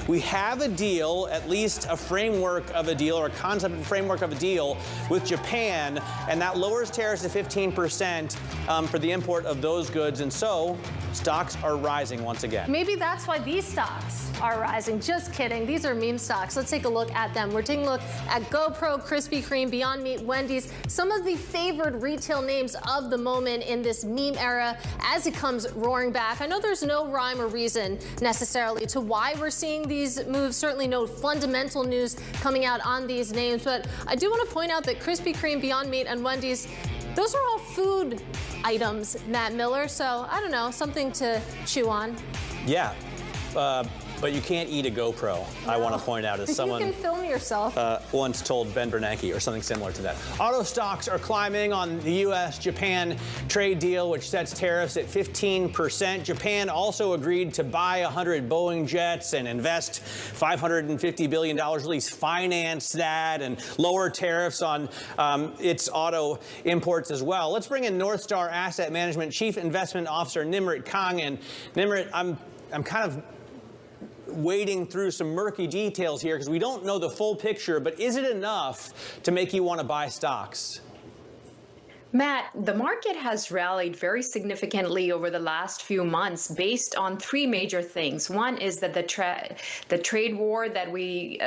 we have a deal, at least a framework of a deal or a concept and framework of a deal with Japan, and that lowers tariffs to 15% for the import of those goods, and so stocks are rising once again. Maybe that's why these stocks are rising. Just kidding. These are meme stocks. Let's take a look at them. We're taking a look at GoPro, Krispy Kreme, Beyond Meat, Wendy's, some of the favored retail names of the moment in this meme era as it comes roaring back. I know there's no rhyme or reason necessarily to why we're seeing these moves, certainly no fundamental news coming out on these names, but I do want to point out that Krispy Kreme, Beyond Meat, and Wendy's, those are all food items, Matt Miller, so I don't know, something to chew on. Yeah. But you can't eat a GoPro, no. I want to point out, as someone you can film yourself. Once told Ben Bernanke, or something similar to that. Auto stocks are climbing on the U.S.-Japan trade deal, which sets tariffs at 15%. Japan also agreed to buy 100 Boeing jets and invest $550 billion, at least finance that, and lower tariffs on its auto imports as well. Let's bring in North Star Asset Management Chief Investment Officer Nimrit Kang. And Nimrit, I'm kind of wading through some murky details here because we don't know the full picture, but is it enough to make you want to buy stocks? Matt, the market has rallied very significantly over the last few months based on three major things. One is that the trade war that we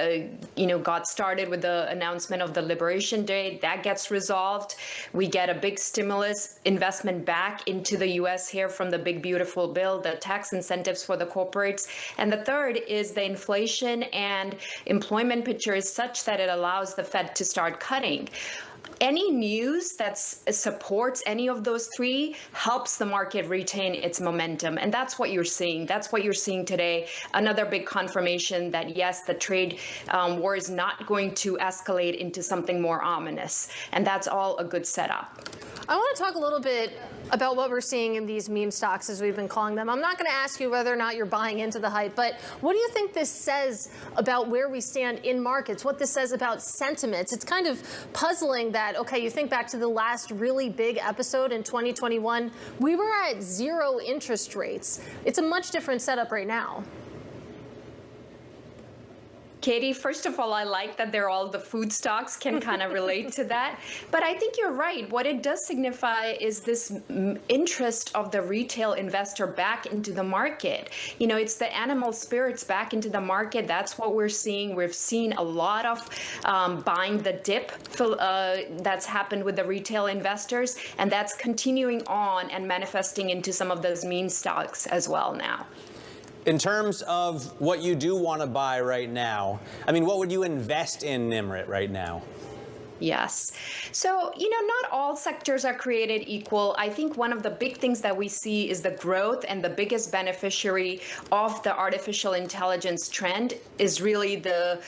got started with the announcement of the Liberation Day, that gets resolved. We get a big stimulus investment back into the U.S. here from the big beautiful bill, the tax incentives for the corporates. And the third is the inflation and employment picture is such that it allows the Fed to start cutting. Any news that supports any of those three helps the market retain its momentum. And that's what you're seeing. That's what you're seeing today. Another big confirmation that, yes, the trade war is not going to escalate into something more ominous. And that's all a good setup. I want to talk a little bit about what we're seeing in these meme stocks, as we've been calling them. I'm not going to ask you whether or not you're buying into the hype, but what do you think this says about where we stand in markets, what this says about sentiments? It's kind of puzzling that, okay, you think back to the last really big episode in 2021, we were at 0 interest rates. It's a much different setup right now. Katie, first of all, I like that they're all the food stocks can kind of relate to that. But I think you're right. What it does signify is this interest of the retail investor back into the market. You know, it's the animal spirits back into the market. That's what we're seeing. We've seen a lot of buying the dip that's happened with the retail investors, and that's continuing on and manifesting into some of those meme stocks as well now. In terms of what you do want to buy right now, I mean, what would you invest in, Nimrit, right now? Yes. So, not all sectors are created equal. I think one of the big things that we see is the growth, and the biggest beneficiary of the artificial intelligence trend is really the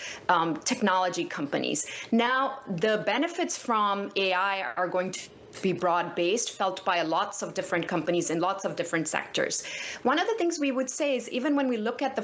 technology companies. Now, the benefits from AI are going to be broad-based, felt by lots of different companies in lots of different sectors. One of the things we would say is, even when we look at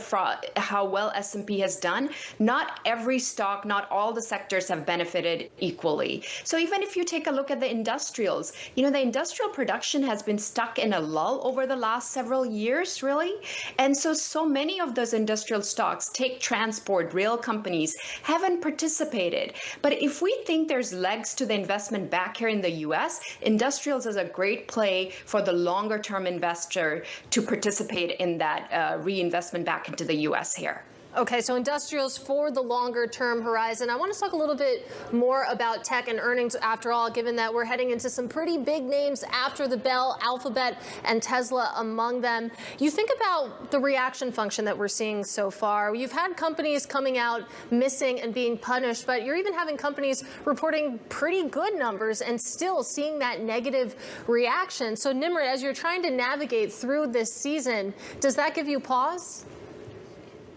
how well S&P has done, not every stock, not all the sectors have benefited equally. So even if you take a look at the industrials, the industrial production has been stuck in a lull over the last several years, really. And so many of those industrial stocks, take transport, rail companies, haven't participated. But if we think there's legs to the investment back here in the US, industrials is a great play for the longer term investor to participate in that reinvestment back into the US here. Okay, so industrials for the longer term horizon. I want to talk a little bit more about tech and earnings after all, given that we're heading into some pretty big names after the bell, Alphabet and Tesla among them. You think about the reaction function that we're seeing so far. You've had companies coming out missing and being punished, but you're even having companies reporting pretty good numbers and still seeing that negative reaction. So Nimrit, as you're trying to navigate through this season, does that give you pause?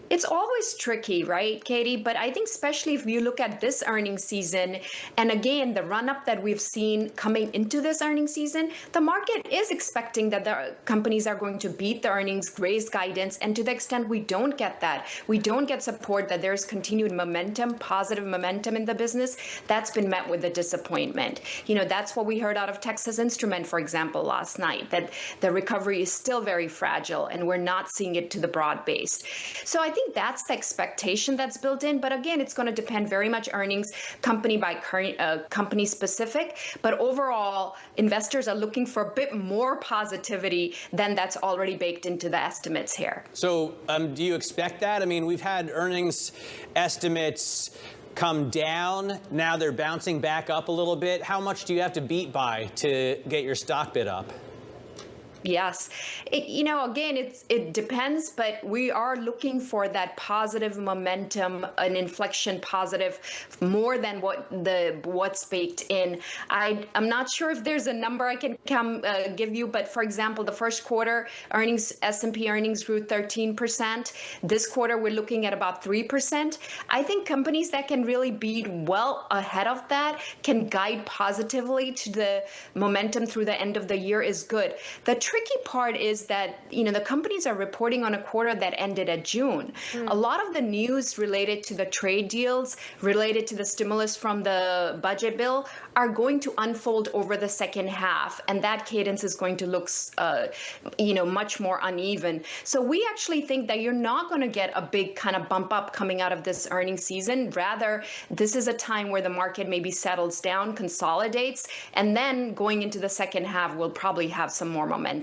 It's always tricky, right, Katie? But I think especially if you look at this earnings season, and again, the run-up that we've seen coming into this earnings season, the market is expecting that the companies are going to beat the earnings, raise guidance, and to the extent we don't get that, we don't get support that there's continued momentum, positive momentum in the business, that's been met with a disappointment. That's what we heard out of Texas Instrument, for example, last night, that the recovery is still very fragile, and we're not seeing it to the broad base. So I think that's the expectation that's built in. But again, it's going to depend very much earnings company by company specific. But overall, investors are looking for a bit more positivity than that's already baked into the estimates here. So do you expect that? I mean, we've had earnings estimates come down. Now they're bouncing back up a little bit. How much do you have to beat by to get your stock bid up? Yes. Again, it depends, but we are looking for that positive momentum, an inflection positive, more than what's baked in. I'm not sure if there's a number I can give you, but for example, the first quarter earnings, S&P earnings grew 13%. This quarter, we're looking at about 3%. I think companies that can really beat well ahead of that can guide positively to the momentum through the end of the year is good. The tricky part is that, the companies are reporting on a quarter that ended at June. A lot of the news related to the trade deals, related to the stimulus from the budget bill, are going to unfold over the second half. And that cadence is going to look, much more uneven. So we actually think that you're not going to get a big kind of bump up coming out of this earnings season. Rather, this is a time where the market maybe settles down, consolidates, and then going into the second half, we'll probably have some more momentum.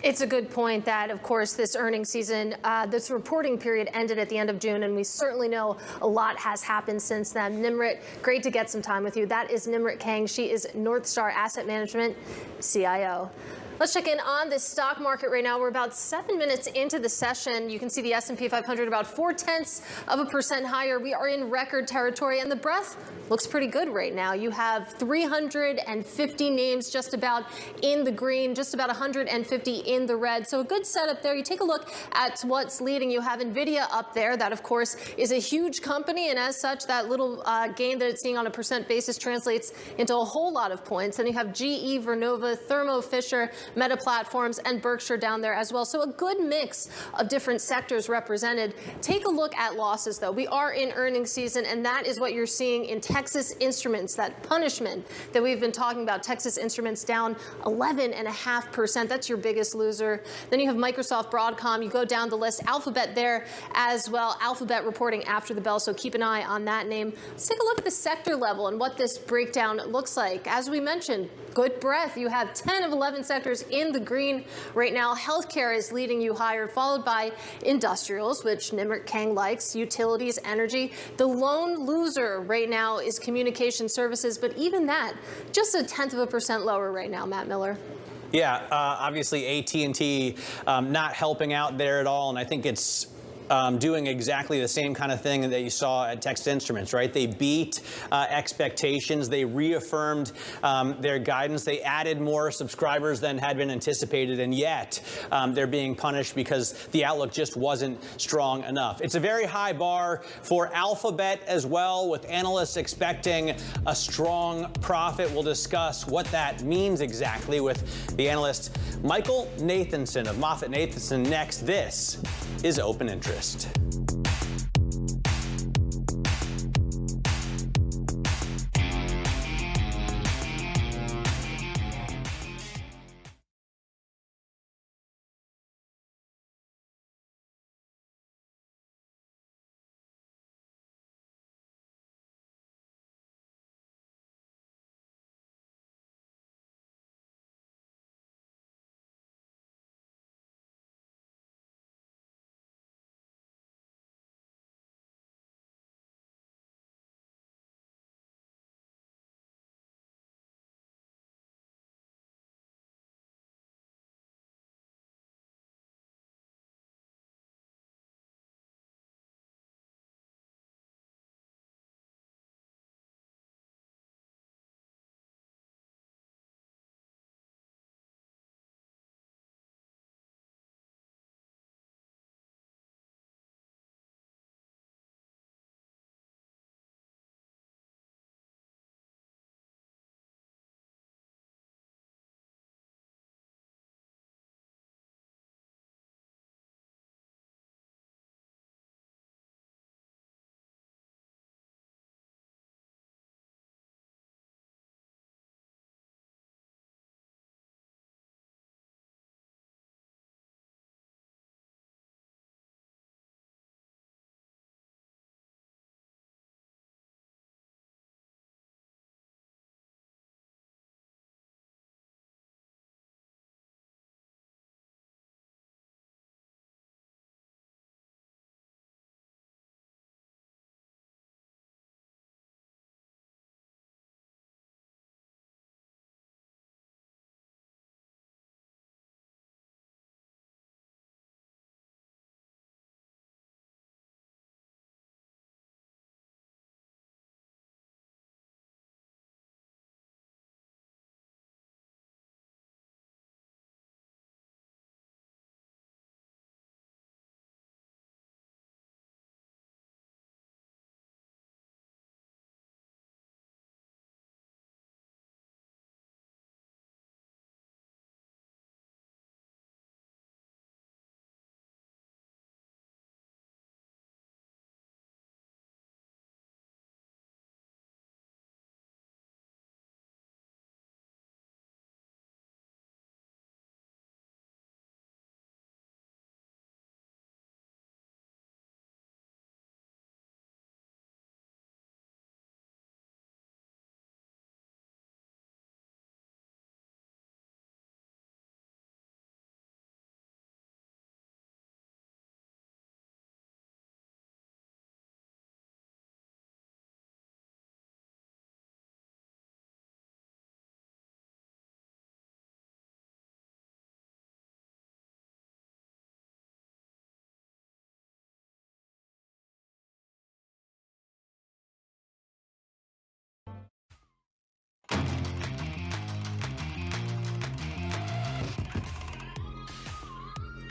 It's a good point that, of course, this earnings season, this reporting period ended at the end of June, and we certainly know a lot has happened since then. Nimrit, great to get some time with you. That is Nimrit Kang. She is North Star Asset Management CIO. Let's check in on the stock market right now. We're about 7 minutes into the session. You can see the S&P 500 about 0.4% higher. We are in record territory, and the breadth looks pretty good right now. You have 350 names just about in the green, just about 150 in the red. So a good setup there. You take a look at what's leading. You have NVIDIA up there. That, of course, is a huge company, and as such, that little gain that it's seeing on a percent basis translates into a whole lot of points. Then you have GE, Vernova, Thermo Fisher, Meta Platforms, and Berkshire down there as well. So a good mix of different sectors represented. Take a look at losses, though. We are in earnings season, and that is what you're seeing in Texas Instruments, that punishment that we've been talking about. Texas Instruments down 11.5%. That's your biggest loser. Then you have Microsoft, Broadcom. You go down the list. Alphabet there as well. Alphabet reporting after the bell, so keep an eye on that name. Let's take a look at the sector level and what this breakdown looks like. As we mentioned, good breadth. You have 10 of 11 sectors in the green right now. Healthcare is leading you higher, followed by industrials, which Nimrit Kang likes, utilities, energy. The lone loser right now is communication services, but even that, just 0.1% lower right now, Matt Miller. Yeah, obviously AT&T not helping out there at all, and I think it's doing exactly the same kind of thing that you saw at Texas Instruments, right? They beat expectations. They reaffirmed their guidance. They added more subscribers than had been anticipated, and yet they're being punished because the outlook just wasn't strong enough. It's a very high bar for Alphabet as well, with analysts expecting a strong profit. We'll discuss what that means exactly with the analyst Michael Nathanson of MoffettNathanson next. This is Open Interest.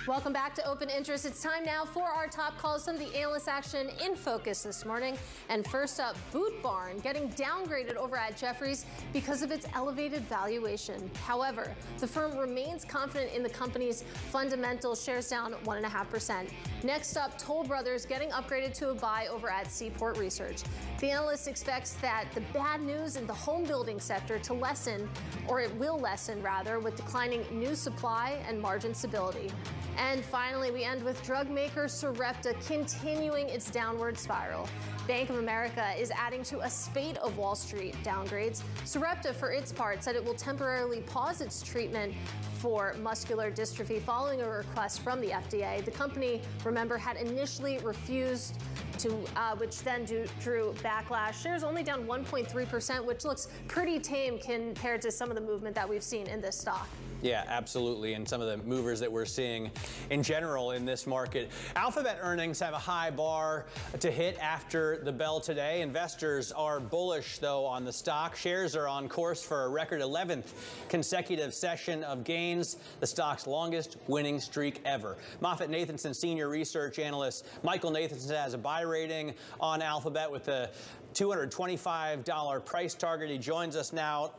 Welcome back to Open Interest. It's time now for our top calls from the analyst action in focus this morning. And first up, Boot Barn getting downgraded over at Jefferies because of its elevated valuation. However, the firm remains confident in the company's fundamentals, shares down 1.5%. Next up, Toll Brothers getting upgraded to a buy over at Seaport Research. The analyst expects that the bad news in the home building sector to lessen, or it will lessen rather, with declining new supply and margin stability. And finally, we end with drug maker Sarepta continuing its downward spiral. Bank of America is adding to a spate of Wall Street downgrades. Sarepta, for its part, said it will temporarily pause its treatment for muscular dystrophy following a request from the FDA. The company, remember, had initially refused to, which then drew backlash. Shares only down 1.3%, which looks pretty tame compared to some of the movement that we've seen in this stock. Yeah, absolutely. And some of the movers that we're seeing in general in this market. Alphabet earnings have a high bar to hit after the bell today. Investors are bullish, though, on the stock. Shares are on course for a record 11th consecutive session of gains, the stock's longest winning streak ever. MoffettNathanson senior research analyst Michael Nathanson has a buy rating on Alphabet with a $225 price target. He joins us now.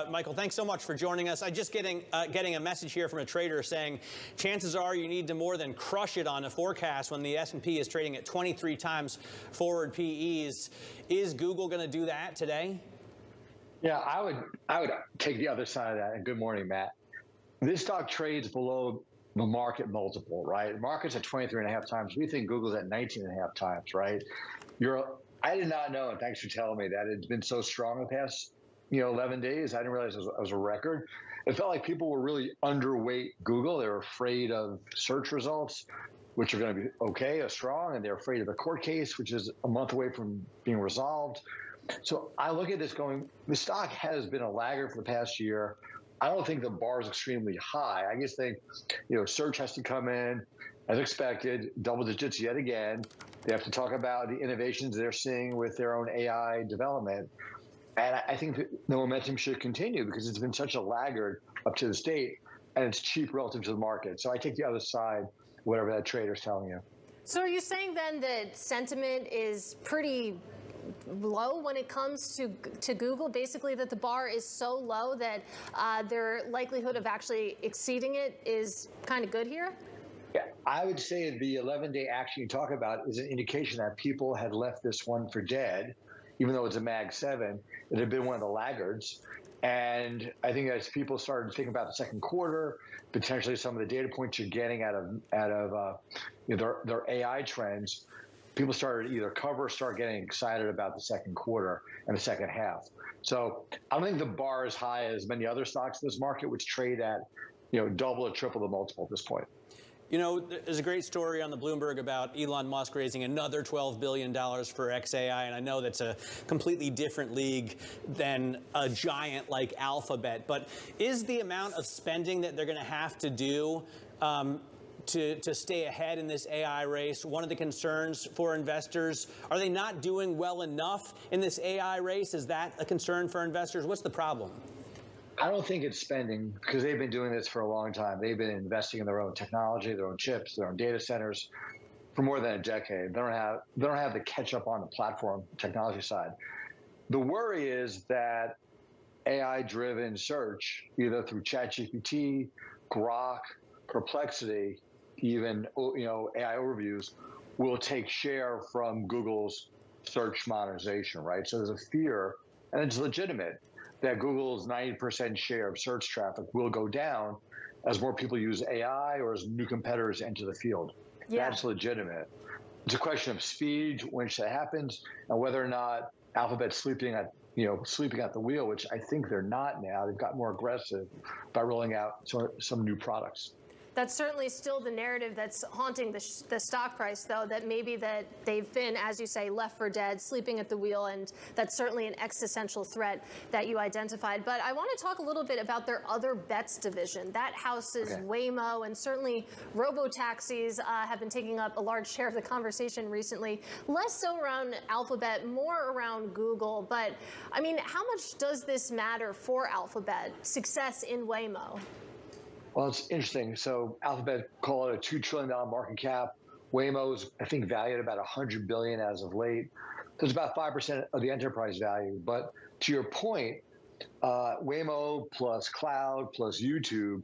Michael, thanks so much for joining us. I'm just getting a message here from a trader saying chances are you need to more than crush it on a forecast when the S&P is trading at 23 times forward PEs. Is Google going to do that today? Yeah, I would take the other side of that. And good morning, Matt. This stock trades below the market multiple, right? The market's at 23.5 times. We think Google's at 19.5 times, right? I did not know, and thanks for telling me that it's been so strong the past, 11 days. I didn't realize it was a record. It felt like people were really underweight Google. They were afraid of search results, which are going to be okay or strong, and they're afraid of a court case, which is a month away from being resolved. So I look at this going, the stock has been a laggard for the past year. I don't think the bar is extremely high. I just think, search has to come in as expected, double digits yet again. They have to talk about the innovations they're seeing with their own AI development. And I think that the momentum should continue because it's been such a laggard up to this date, and it's cheap relative to the market. So I take the other side, whatever that trader's telling you. So are you saying then that sentiment is pretty low when it comes to Google, basically that the bar is so low that their likelihood of actually exceeding it is kind of good here? Yeah, I would say the 11-day action you talk about is an indication that people had left this one for dead, even though it's a Mag 7, it had been one of the laggards. And I think as people started thinking about the second quarter, potentially some of the data points you're getting out of their AI trends, people started to either cover or start getting excited about the second quarter and the second half. So I don't think the bar is high as many other stocks in this market, which trade at double or triple the multiple at this point. There's a great story on the Bloomberg about Elon Musk raising another $12 billion for XAI, and I know that's a completely different league than a giant like Alphabet, but is the amount of spending that they're going to have to do to stay ahead in this AI race one of the concerns for investors? Are they not doing well enough in this AI race? Is that a concern for investors? What's the problem? I don't think it's spending because they've been doing this for a long time. They've been investing in their own technology, their own chips, their own data centers for more than a decade. They don't have the catch up on the platform technology side. The worry is that AI-driven search, either through ChatGPT, Grok, Perplexity, even AI overviews, will take share from Google's search monetization, right? So there's a fear, and it's legitimate, that Google's 90% share of search traffic will go down as more people use AI or as new competitors enter the field. Yeah. That's legitimate. It's a question of speed, which that happens, and whether or not Alphabet's sleeping at the wheel, which I think they're not now. They've got more aggressive by rolling out some new products. That's certainly still the narrative that's haunting the stock price, though, that maybe that they've been, as you say, left for dead, sleeping at the wheel, and that's certainly an existential threat that you identified. But I want to talk a little bit about their other bets division. That houses Waymo, and certainly robo-taxis have been taking up a large share of the conversation recently. Less so around Alphabet, more around Google. But, how much does this matter for Alphabet, success in Waymo? Well, it's interesting. So Alphabet call it a $2 trillion market cap. Waymo's, I think, valued about $100 billion as of late. There's about 5% of the enterprise value. But to your point, Waymo plus cloud plus YouTube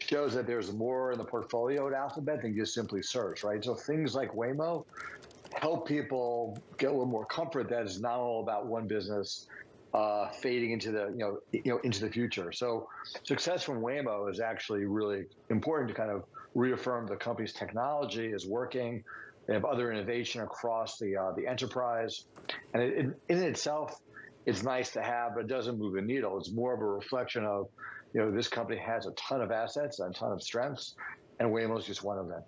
shows that there's more in the portfolio at Alphabet than just simply search, right? So things like Waymo help people get a little more comfort that it's not all about one business fading into the into the future. So success from Waymo is actually really important to kind of reaffirm the company's technology is working. They have other innovation across the enterprise, and in itself, it's nice to have, but it doesn't move the needle. It's more of a reflection of, this company has a ton of assets and a ton of strengths, and Waymo's just one of them.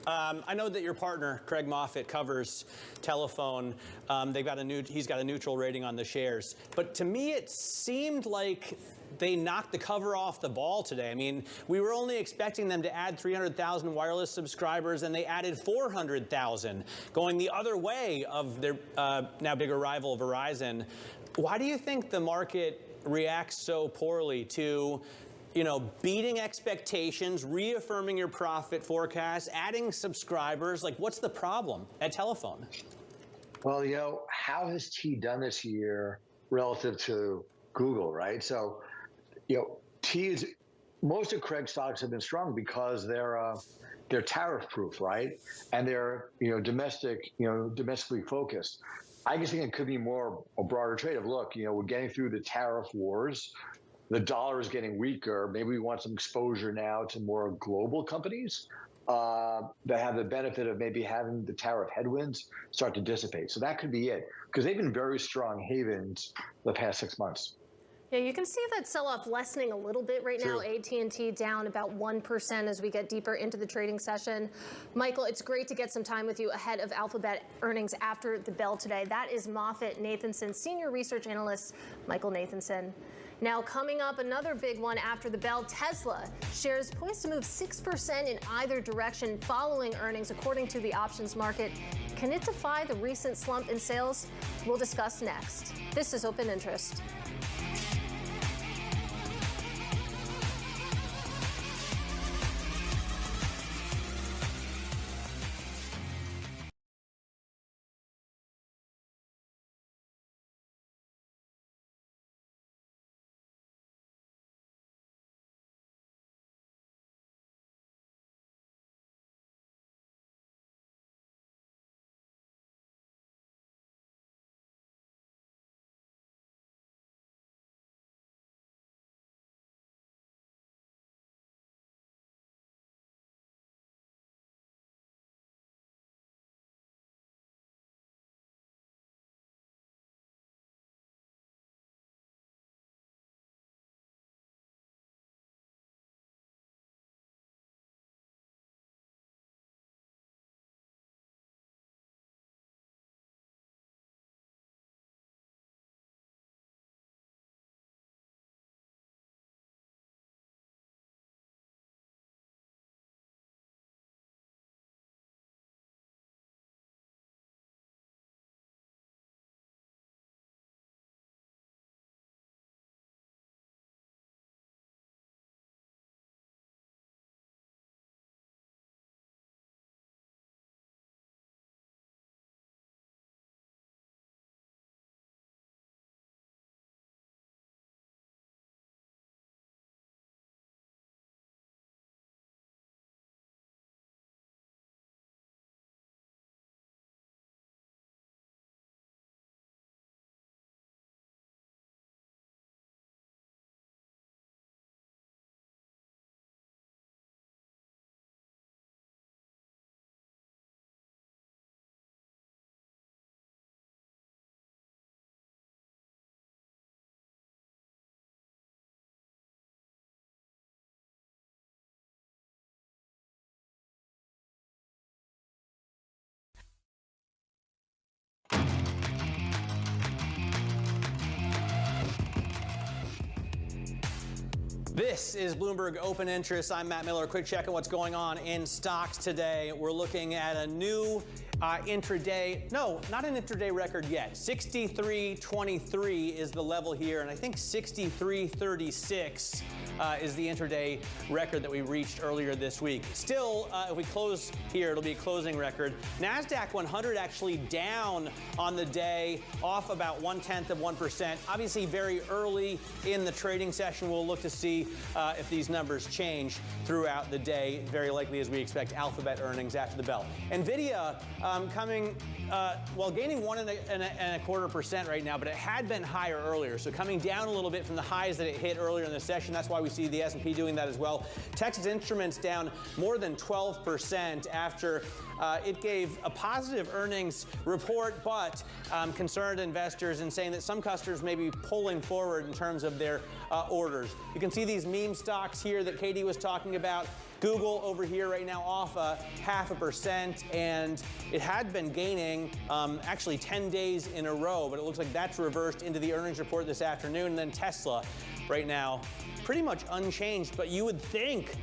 I know that your partner, Craig Moffett, covers telephone. He's got a neutral rating on the shares. But to me, it seemed like they knocked the cover off the ball today. I mean, we were only expecting them to add 300,000 wireless subscribers, and they added 400,000, going the other way of their now bigger rival, Verizon. Why do you think the market reacts so poorly to beating expectations, reaffirming your profit forecast, adding subscribers? Like, what's the problem at telephone? Well, how has T done this year relative to Google, right? So, most of Craig's stocks have been strong because they're tariff proof, right? And they're, domestically focused. I just think it could be more a broader trade of, look, we're getting through the tariff wars. The dollar is getting weaker. Maybe we want some exposure now to more global companies that have the benefit of maybe having the tariff headwinds start to dissipate. So that could be it, because they've been very strong havens the past 6 months. Yeah, you can see that sell-off lessening a little bit right now. AT&T down about 1% as we get deeper into the trading session. Michael, it's great to get some time with you ahead of Alphabet earnings after the bell today. That is MoffettNathanson, Senior Research Analyst Michael Nathanson. Now, coming up, another big one after the bell, Tesla. Shares poised to move 6% in either direction following earnings, according to the options market. Can it defy the recent slump in sales? We'll discuss next. This is Open Interest. This is Bloomberg Open Interest. I'm Matt Miller. Quick check on what's going on in stocks today. We're looking at a new intraday, no, not an intraday record yet. 63.23 is the level here, and I think 63.36 is the intraday record that we reached earlier this week. Still, if we close here, it'll be a closing record. NASDAQ 100 actually down on the day, off about 0.1%. Obviously, very early in the trading session, we'll look to see if these numbers change throughout the day. Very likely, as we expect Alphabet earnings after the bell. NVIDIA coming, well, gaining 1.25% right now, but it had been higher earlier. So coming down a little bit from the highs that it hit earlier in the session. That's why we see the S&P doing that as well. Texas Instruments down more than 12% after it gave a positive earnings report, but concerned investors and saying that some customers may be pulling forward in terms of their orders. You can see these meme stocks here that Katie was talking about. Google over here right now off 0.5%, and it had been gaining actually 10 days in a row, but it looks like that's reversed into the earnings report this afternoon. And then Tesla right now pretty much unchanged, but you would think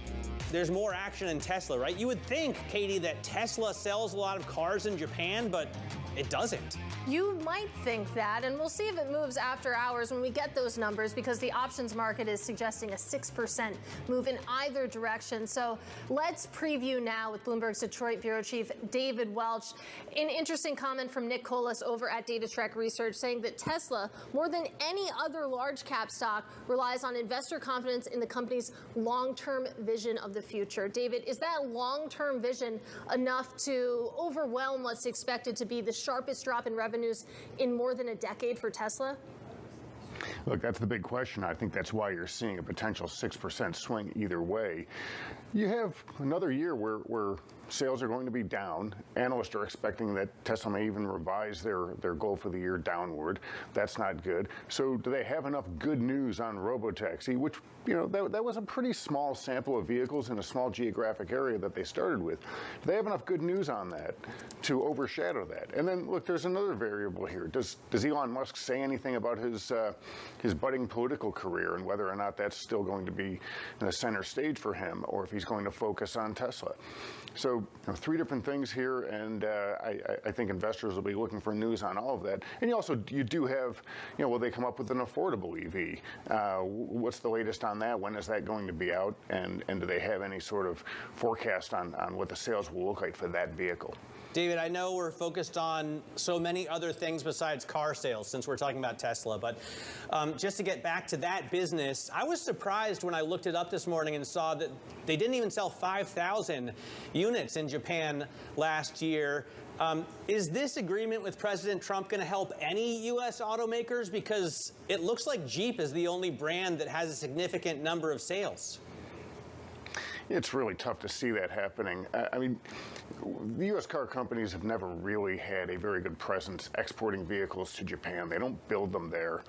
there's more action in Tesla, right? You would think, Katie, that Tesla sells a lot of cars in Japan, but it doesn't. You might think that, and we'll see if it moves after hours when we get those numbers, because the options market is suggesting a 6% move in either direction. So let's preview now with Bloomberg's Detroit bureau chief David Welch. An interesting comment from Nick Colas over at Data Trek Research saying that Tesla, more than any other large cap stock, relies on investor confidence in the company's long-term vision of the future. David, is that long-term vision enough to overwhelm what's expected to be the sharpest drop in revenues in more than a decade for Tesla? Look, that's the big question. I think that's why you're seeing a potential 6% swing either way. You have another year where sales are going to be down. Analysts are expecting that Tesla may even revise their goal for the year downward. That's not good. So do they have enough good news on robotaxi, which, you know, that was a pretty small sample of vehicles in a small geographic area that they started with. Do they have enough good news on that to overshadow that? And then, look, there's another variable here. Does Elon Musk say anything about his budding political career and whether or not that's still going to be in the center stage for him, or if he's going to focus on Tesla? So, you know, three different things here, and I think investors will be looking for news on all of that. And you do have, you know, will they come up with an affordable EV? What's the latest on that? When is that going to be out? And do they have any sort of forecast on what the sales will look like for that vehicle? David, I know we're focused on so many other things besides car sales since we're talking about Tesla, but just to get back to that business, I was surprised when I looked it up this morning and saw that they didn't even sell 5,000 units in Japan last year. Is this agreement with President Trump going to help any U.S. automakers? Because it looks like Jeep is the only brand that has a significant number of sales. It's really tough to see that happening. I mean, the U.S. car companies have never really had a very good presence exporting vehicles to Japan. They don't build them there.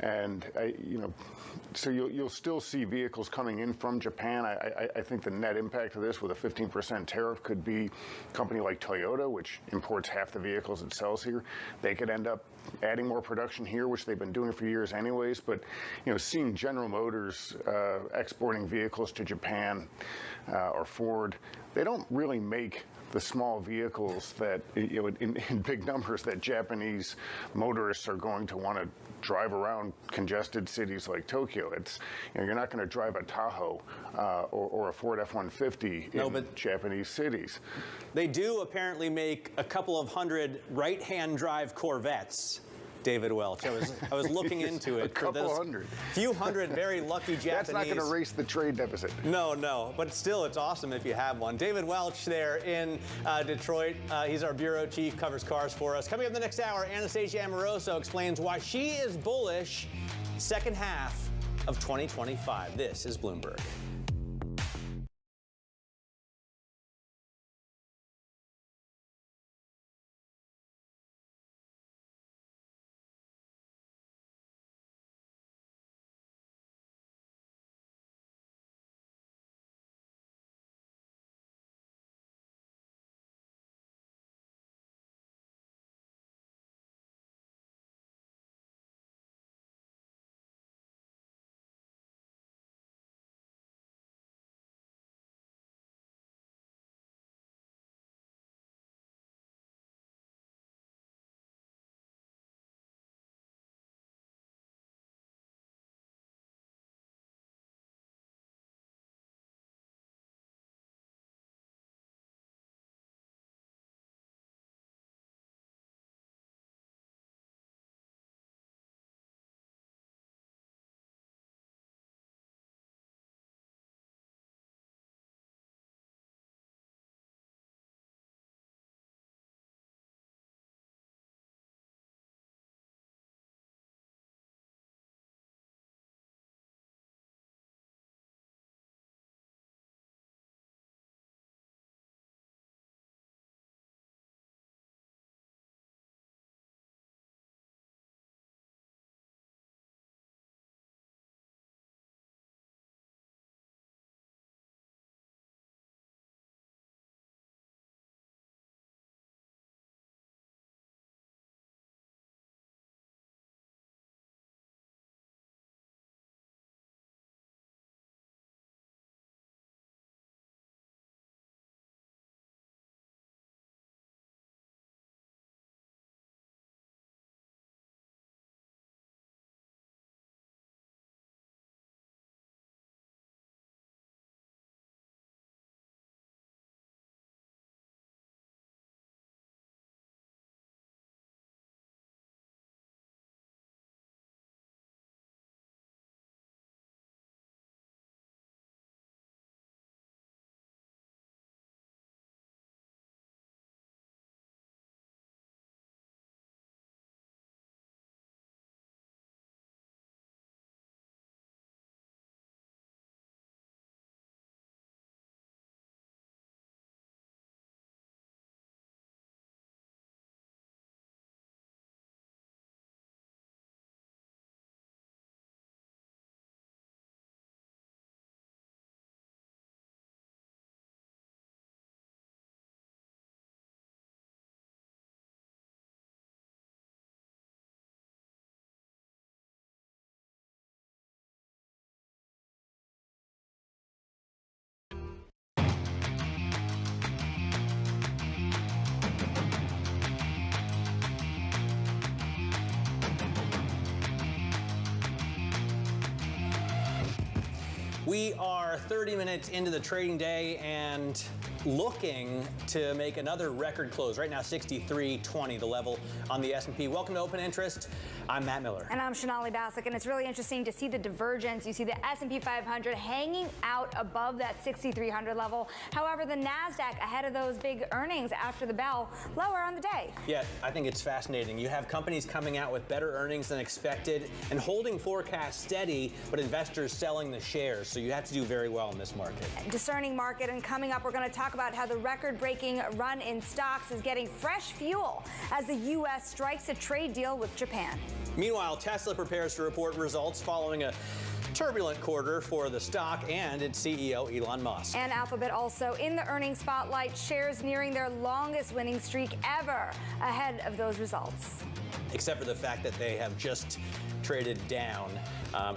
And, you know, so you'll still see vehicles coming in from Japan. I think the net impact of this with a 15% tariff could be a company like Toyota, which imports half the vehicles it sells here. They could end up adding more production here, which they've been doing for years anyways. But, you know, seeing General Motors exporting vehicles to Japan or Ford, they don't really make the small vehicles that, you know, in big numbers that Japanese motorists are going to want to drive around congested cities like Tokyo. It's, you know, you're not going to drive a Tahoe or a Ford F-150 in Japanese cities. They do apparently make a couple of hundred right-hand drive Corvettes. David Welch. I was looking into it. A couple hundred. Few hundred very lucky Japanese. That's not going to erase the trade deficit. No, but still, it's awesome if you have one. David Welch there in Detroit. He's our bureau chief, covers cars for us. Coming up in the next hour, Anastasia Amoroso explains why she is bullish second half of 2025. This is Bloomberg. We are 30 minutes into the trading day and looking to make another record close. Right now, 63.20, the level on the S&P. Welcome to Open Interest. I'm Matt Miller. And I'm Shonali Bassick, and it's really interesting to see the divergence. You see the S&P 500 hanging out above that 6,300 level. However, the NASDAQ ahead of those big earnings after the bell, lower on the day. Yeah, I think it's fascinating. You have companies coming out with better earnings than expected and holding forecasts steady, but investors selling the shares. So you have to do very well in this market. Discerning market, and coming up, we're going to talk about how the record-breaking run in stocks is getting fresh fuel as the U.S. strikes a trade deal with Japan. Meanwhile, Tesla prepares to report results following a turbulent quarter for the stock and its CEO, Elon Musk. And Alphabet also in the earnings spotlight, shares nearing their longest winning streak ever ahead of those results. Except for the fact that they have just traded down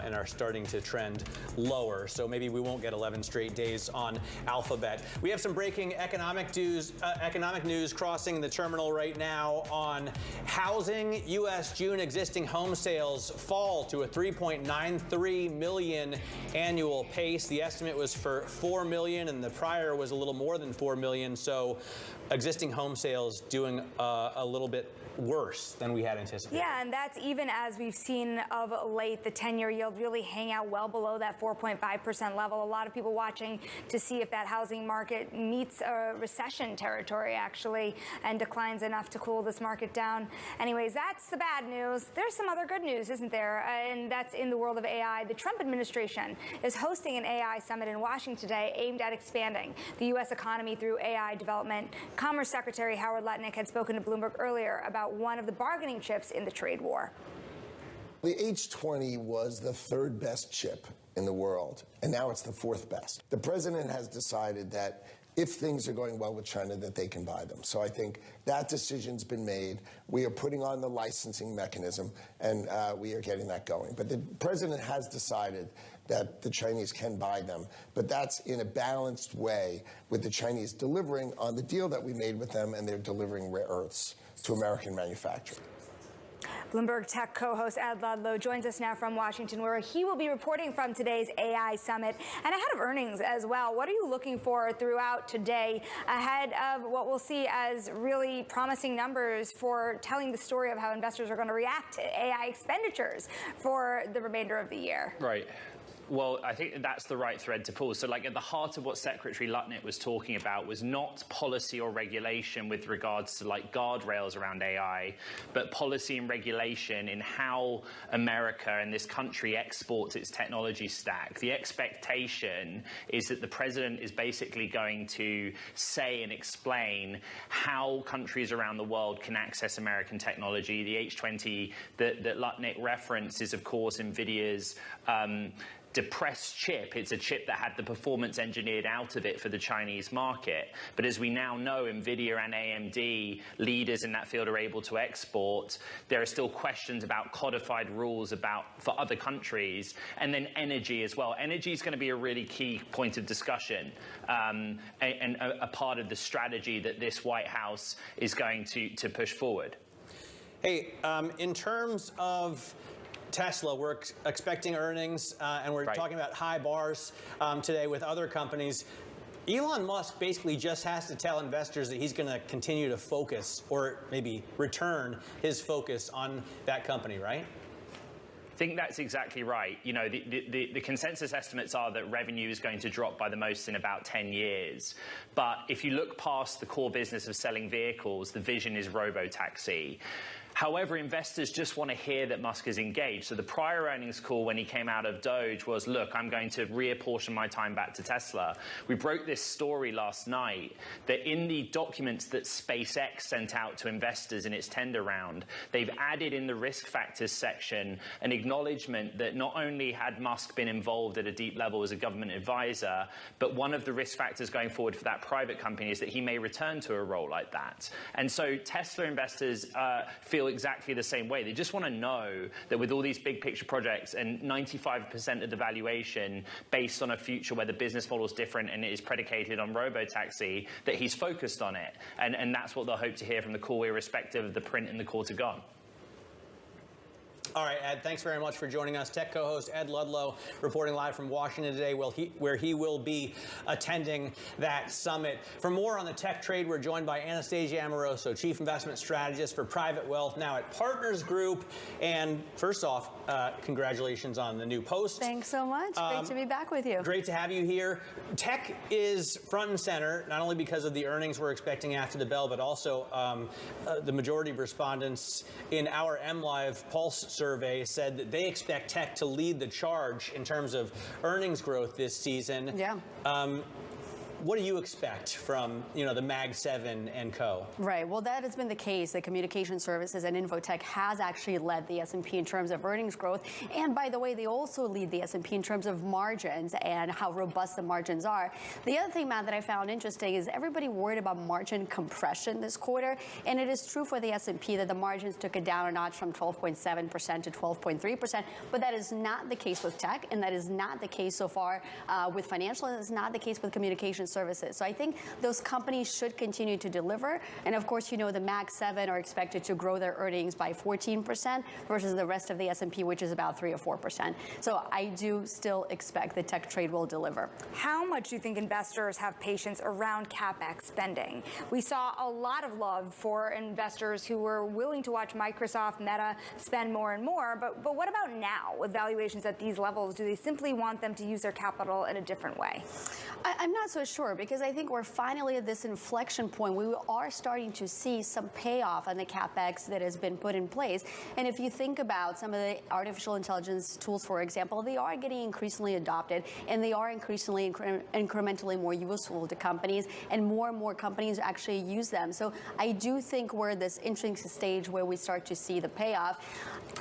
and are starting to trend lower. So maybe we won't get 11 straight days on Alphabet. We have some breaking economic news crossing the terminal right now on housing. U.S. June existing home sales fall to a 3.93 million annual pace. The estimate was for 4 million, and the prior was a little more than 4 million. So existing home sales doing a little bit worse than we had anticipated. Yeah, and that's even as we've seen of late the 10-year yield really hang out well below that 4.5% level. A lot of people watching to see if that housing market meets a recession territory, actually, and declines enough to cool this market down. Anyways, that's the bad news. There's some other good news, isn't there? And that's in the world of AI. The Trump administration is hosting an AI summit in Washington today aimed at expanding the U.S. economy through AI development. Commerce Secretary Howard Lutnick had spoken to Bloomberg earlier about one of the bargaining chips in the trade war. The H20 was the third best chip in the world, and now it's the fourth best. The president has decided that if things are going well with China, that they can buy them. So I think that decision's been made. We are putting on the licensing mechanism, and we are getting that going. But the president has decided that the Chinese can buy them, but that's in a balanced way, with the Chinese delivering on the deal that we made with them, and they're delivering rare earths to American manufacturers. Bloomberg Tech co-host Ed Ludlow joins us now from Washington, where he will be reporting from today's AI summit and ahead of earnings as well. What are you looking for throughout today ahead of what we'll see as really promising numbers for telling the story of how investors are going to react to AI expenditures for the remainder of the year? Right. Well, I think that's the right thread to pull. So, like, at the heart of what Secretary Lutnick was talking about was not policy or regulation with regards to, like, guardrails around AI, but policy and regulation in how America and this country exports its technology stack. The expectation is that the president is basically going to say and explain how countries around the world can access American technology. The H20 that Lutnick referenced is, of course, NVIDIA's depressed chip. It's a chip that had the performance engineered out of it for the Chinese market. But as we now know, NVIDIA and AMD, leaders in that field, are able to export. There are still questions about codified rules for other countries, and then energy as well. Energy is going to be a really key point of discussion and a part of the strategy that this White House is going to push forward. Hey, in terms of Tesla, we're expecting earnings, and we're talking about high bars today with other companies. Elon Musk basically just has to tell investors that he's going to continue to focus, or maybe return his focus on that company, right? I think that's exactly right. You know, the consensus estimates are that revenue is going to drop by the most in about 10 years. But if you look past the core business of selling vehicles, the vision is robo-taxi. However, investors just want to hear that Musk is engaged. So the prior earnings call when he came out of Doge was, look, I'm going to reapportion my time back to Tesla. We broke this story last night that in the documents that SpaceX sent out to investors in its tender round, they've added in the risk factors section an acknowledgement that not only had Musk been involved at a deep level as a government advisor, but one of the risk factors going forward for that private company is that he may return to a role like that. And so Tesla investors feel exactly the same way. They just want to know that with all these big picture projects and 95% of the valuation based on a future where the business model is different and it is predicated on robo-taxi, that he's focused on it. And that's what they'll hope to hear from the call, irrespective of the print in the quarter gone. All right, Ed, thanks very much for joining us. Tech co-host Ed Ludlow reporting live from Washington today, where he will be attending that summit. For more on the tech trade, we're joined by Anastasia Amoroso, Chief Investment Strategist for Private Wealth, now at Partners Group. And first off, congratulations on the new post. Thanks so much. Great to be back with you. Great to have you here. Tech is front and center, not only because of the earnings we're expecting after the bell, but also the majority of respondents in our MLive Pulse survey said that they expect tech to lead the charge in terms of earnings growth this season. Yeah. What do you expect from, the Mag 7 and co? Right. Well, that has been the case. The communication services and infotech has actually led the S&P in terms of earnings growth. And by the way, they also lead the S&P in terms of margins and how robust the margins are. The other thing, Matt, that I found interesting is everybody worried about margin compression this quarter. And it is true for the S&P that the margins took it down a notch from 12.7% to 12.3%. But that is not the case with tech. And that is not the case so far with financial. And it's not the case with communication services. So I think those companies should continue to deliver. And of course, the Mag 7 are expected to grow their earnings by 14% versus the rest of the S&P, which is about 3 or 4%. So I do still expect the tech trade will deliver. How much do you think investors have patience around CapEx spending? We saw a lot of love for investors who were willing to watch Microsoft, Meta spend more and more. But what about now with valuations at these levels? Do they simply want them to use their capital in a different way? I'm not so sure, because I think we're finally at this inflection point. We are starting to see some payoff on the CapEx that has been put in place. And if you think about some of the artificial intelligence tools, for example, they are getting increasingly adopted, and they are increasingly incrementally more useful to companies, and more companies actually use them. So I do think we're at this interesting stage where we start to see the payoff.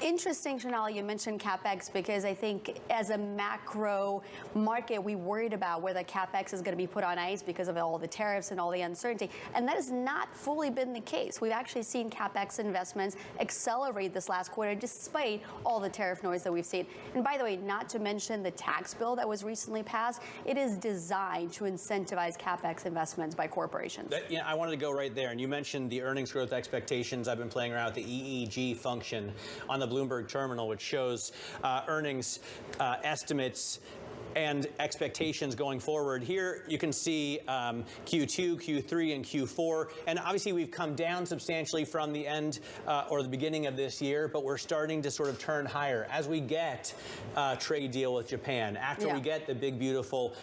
Interesting, Chanel, you mentioned CapEx, because I think as a macro market, we worried about whether CapEx is going to be put on ice because of all the tariffs and all the uncertainty. And that has not fully been the case. We've actually seen CapEx investments accelerate this last quarter despite all the tariff noise that we've seen. And by the way, not to mention the tax bill that was recently passed, it is designed to incentivize CapEx investments by corporations. I wanted to go right there. And you mentioned the earnings growth expectations. I've been playing around with the EEG function on the Bloomberg terminal, which shows earnings estimates and expectations going forward. Here you can see Q2, Q3, and Q4. And obviously we've come down substantially from the end or the beginning of this year, but we're starting to sort of turn higher as we get a trade deal with Japan, after we get the big, beautiful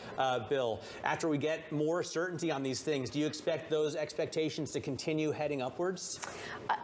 bill, after we get more certainty on these things. Do you expect those expectations to continue heading upwards?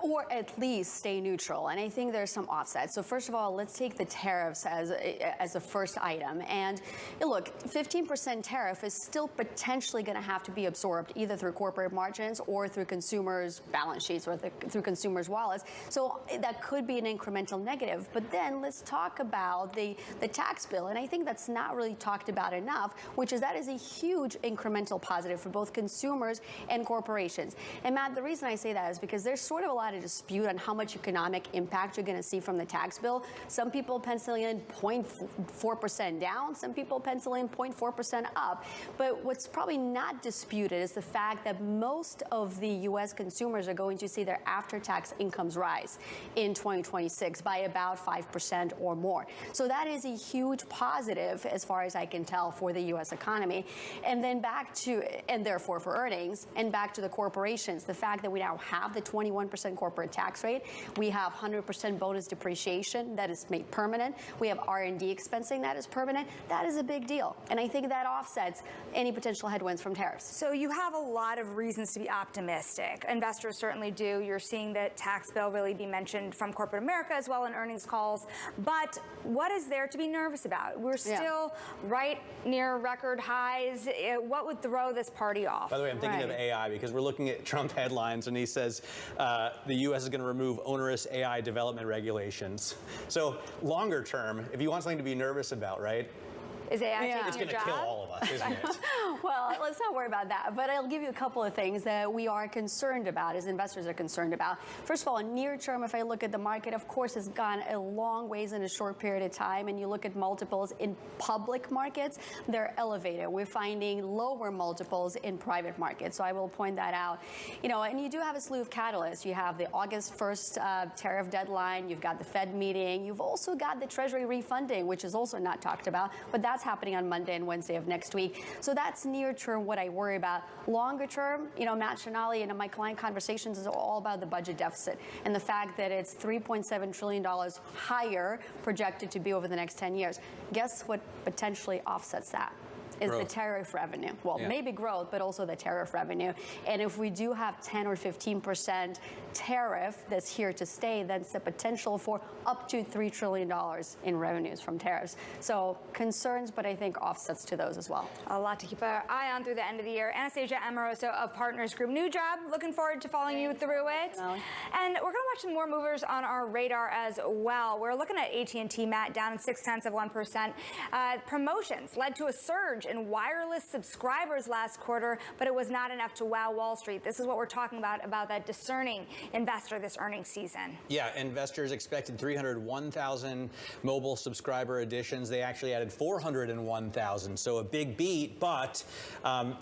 Or at least stay neutral. And I think there's some offsets. So first of all, let's take the tariffs as a first item. And look, 15% tariff is still potentially going to have to be absorbed either through corporate margins or through consumers' balance sheets or through consumers' wallets. So that could be an incremental negative. But then let's talk about the tax bill. And I think that's not really talked about enough, which is that is a huge incremental positive for both consumers and corporations. And Matt, the reason I say that is because there's sort of a lot of dispute on how much economic impact you're going to see from the tax bill. Some people pencil in 0.4% down. Some people pencil in 0.4% up. But what's probably not disputed is the fact that most of the U.S. consumers are going to see their after-tax incomes rise in 2026 by about 5% or more. So that is a huge positive, as far as I can tell, for the U.S. economy. And then and therefore for earnings, and back to the corporations, the fact that we now have the 21% corporate tax rate, we have 100% bonus depreciation that is made permanent, we have R&D expensing that is permanent. That is a big deal. And I think that offsets any potential headwinds from tariffs. So you have a lot of reasons to be optimistic. Investors certainly do. You're seeing the tax bill really be mentioned from corporate America as well in earnings calls. But what is there to be nervous about? We're still right near record highs. What would throw this party off? By the way, I'm thinking of AI because we're looking at Trump headlines and he says the U.S. is going to remove onerous AI development regulations. So longer term, if you want something to be nervous about, right? Is AI taking It's your going to job? kill all of us, isn't it? Well, let's not worry about that. But I'll give you a couple of things that we are concerned about, as investors are concerned about. First of all, near term, if I look at the market, of course, it's gone a long ways in a short period of time. And you look at multiples in public markets, they're elevated. We're finding lower multiples in private markets. So I will point that out. And you do have a slew of catalysts. You have the August 1st tariff deadline. You've got the Fed meeting. You've also got the Treasury refunding, which is also not talked about. But that's happening on Monday and Wednesday of next week. So that's near term what I worry about. Longer term, Matt Shinali and my client conversations is all about the budget deficit and the fact that it's $3.7 trillion higher projected to be over the next 10 years. Guess what potentially offsets that? Is growth. The tariff revenue. Well, Yeah. maybe growth, but also the tariff revenue. And if we do have 10 or 15% tariff that's here to stay, that's the potential for up to $3 trillion in revenues from tariffs. So concerns, but I think offsets to those as well. A lot to keep our eye on through the end of the year. Anastasia Amoroso of Partners Group. New job. Looking forward to following you through it. Molly. And we're going to watch some more movers on our radar as well. We're looking at AT&T, Matt, down 0.6%. Promotions led to a surge in wireless subscribers last quarter, but it was not enough to wow Wall Street. This is what we're talking about that discerning investor this earnings season. Yeah, investors expected 301,000 mobile subscriber additions. They actually added 401,000, so a big beat, but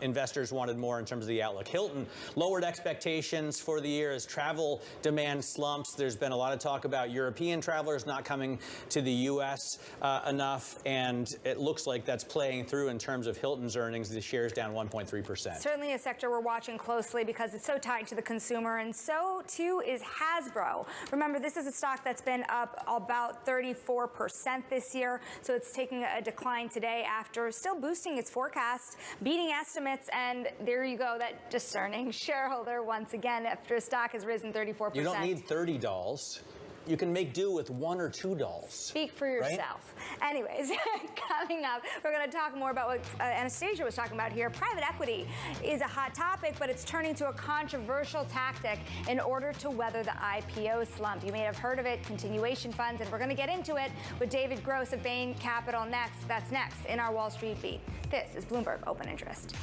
investors wanted more in terms of the outlook. Hilton lowered expectations for the year as travel demand slumps. There's been a lot of talk about European travelers not coming to the U.S. Enough, and it looks like that's playing through in terms of Hilton's earnings. The share's down 1.3%. Certainly a sector we're watching closely because it's so tied to the consumer, and so too is Hasbro. Remember, this is a stock that's been up about 34% this year, so it's taking a decline today after still boosting its forecast, beating estimates, and there you go, that discerning shareholder once again after a stock has risen 34%. You don't need 30 dolls. You can make do with $1 or $2. Speak for yourself. Right? Anyways, coming up, we're going to talk more about what Anastasia was talking about here. Private equity is a hot topic, but it's turning to a controversial tactic in order to weather the IPO slump. You may have heard of it, continuation funds, and we're going to get into it with David Gross of Bain Capital next. That's next in our Wall Street Beat. This is Bloomberg Open Interest.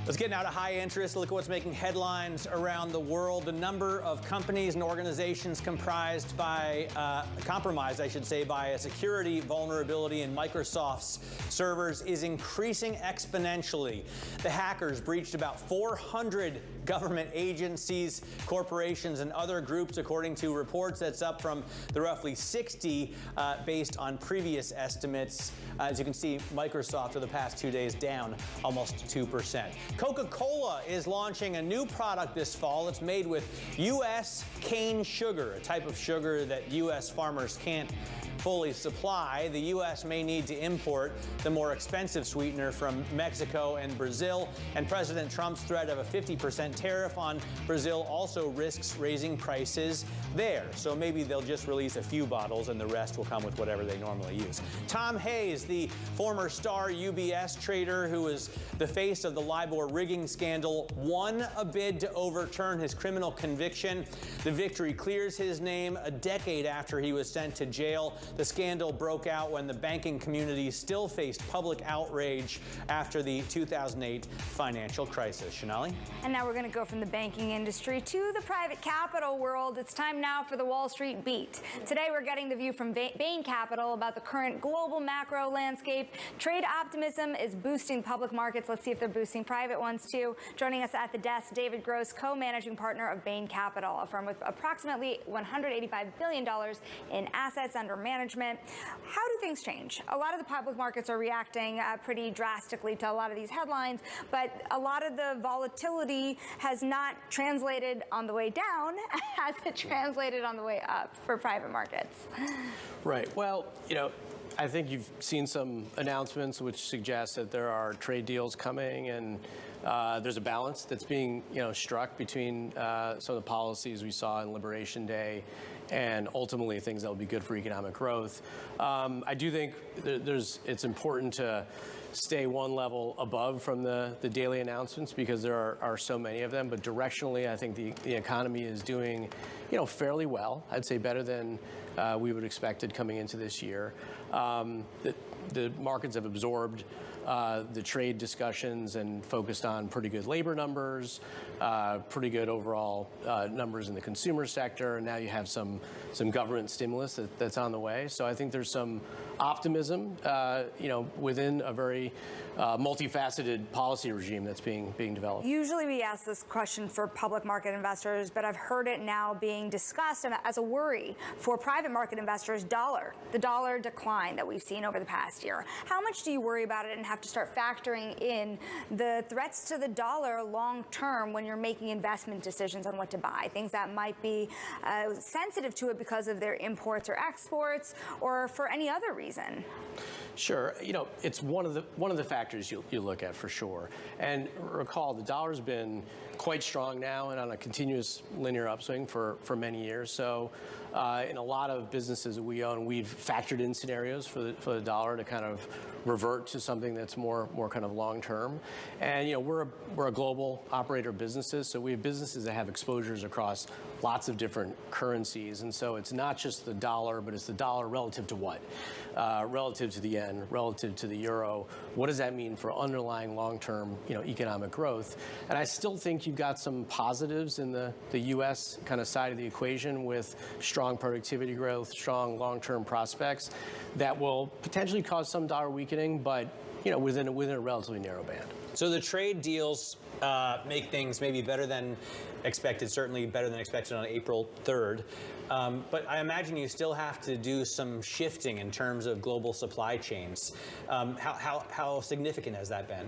Let's get now to high interest. Look at what's making headlines around the world. The number of companies and organizations compromised, I should say, by a security vulnerability in Microsoft's servers is increasing exponentially. The hackers breached about 400 government agencies, corporations, and other groups, according to reports. That's up from the roughly 60 based on previous estimates. As you can see, Microsoft for the past 2 days down almost 2%. Coca-Cola is launching a new product this fall. It's made with U.S. cane sugar, a type of sugar that U.S. farmers can't fully supply. The U.S. may need to import the more expensive sweetener from Mexico and Brazil. And President Trump's threat of a 50% tariff on Brazil also risks raising prices there. So maybe they'll just release a few bottles and the rest will come with whatever they normally use. Tom Hayes, the former star UBS trader who was the face of the LIBOR rigging scandal, won a bid to overturn his criminal conviction. The victory clears his name a decade after he was sent to jail. The scandal broke out when the banking community still faced public outrage after the 2008 financial crisis. Shonali? And now we're going to go from the banking industry to the private capital world. It's time now for the Wall Street Beat. Today we're getting the view from Bain Capital about the current global macro landscape. Trade optimism is boosting public markets. Let's see if they're boosting private ones too. Joining us at the desk, David Gross, co-managing partner of Bain Capital, a firm with approximately $185 billion in assets under management. How do things change? A lot of the public markets are reacting pretty drastically to a lot of these headlines, but a lot of the volatility has not translated on the way down as it translated on the way up for private markets. Right. Well, I think you've seen some announcements which suggest that there are trade deals coming, and there's a balance that's being struck between some of the policies we saw in Liberation Day and ultimately things that will be good for economic growth. I do think it's important to stay one level above from the daily announcements because there are so many of them. But directionally, I think the economy is doing fairly well. I'd say better than we would expected coming into this year. The markets have absorbed the trade discussions and focused on pretty good labor numbers, pretty good overall numbers in the consumer sector, and now you have some government stimulus that's on the way. So I think there's some optimism, within a very multifaceted policy regime that's being developed. Usually we ask this question for public market investors, but I've heard it now being discussed as a worry for private market investors. The dollar decline that we've seen over the past year. How much do you worry about it and have to start factoring in the threats to the dollar long term when you're making investment decisions on what to buy? Things that might be sensitive to it because of their imports or exports or for any other reason. Sure. It's one of the factors you look at for sure. And recall, the dollar's been quite strong now and on a continuous linear upswing for many years. So in a lot of businesses that we own, we've factored in scenarios for the dollar to kind of revert to something that's more kind of long term. And we're a global operator of businesses, so we have businesses that have exposures across lots of different currencies. And so it's not just the dollar, but it's the dollar relative to what? Relative to the yen, relative to the euro. What does that mean for underlying long-term economic growth? And I still think you've got some positives in the U.S. kind of side of the equation with strong productivity growth, strong long-term prospects that will potentially cause some dollar weakening, but within a relatively narrow band. So the trade deals make things maybe better than expected, certainly better than expected on April 3rd. But I imagine you still have to do some shifting in terms of global supply chains. How significant has that been?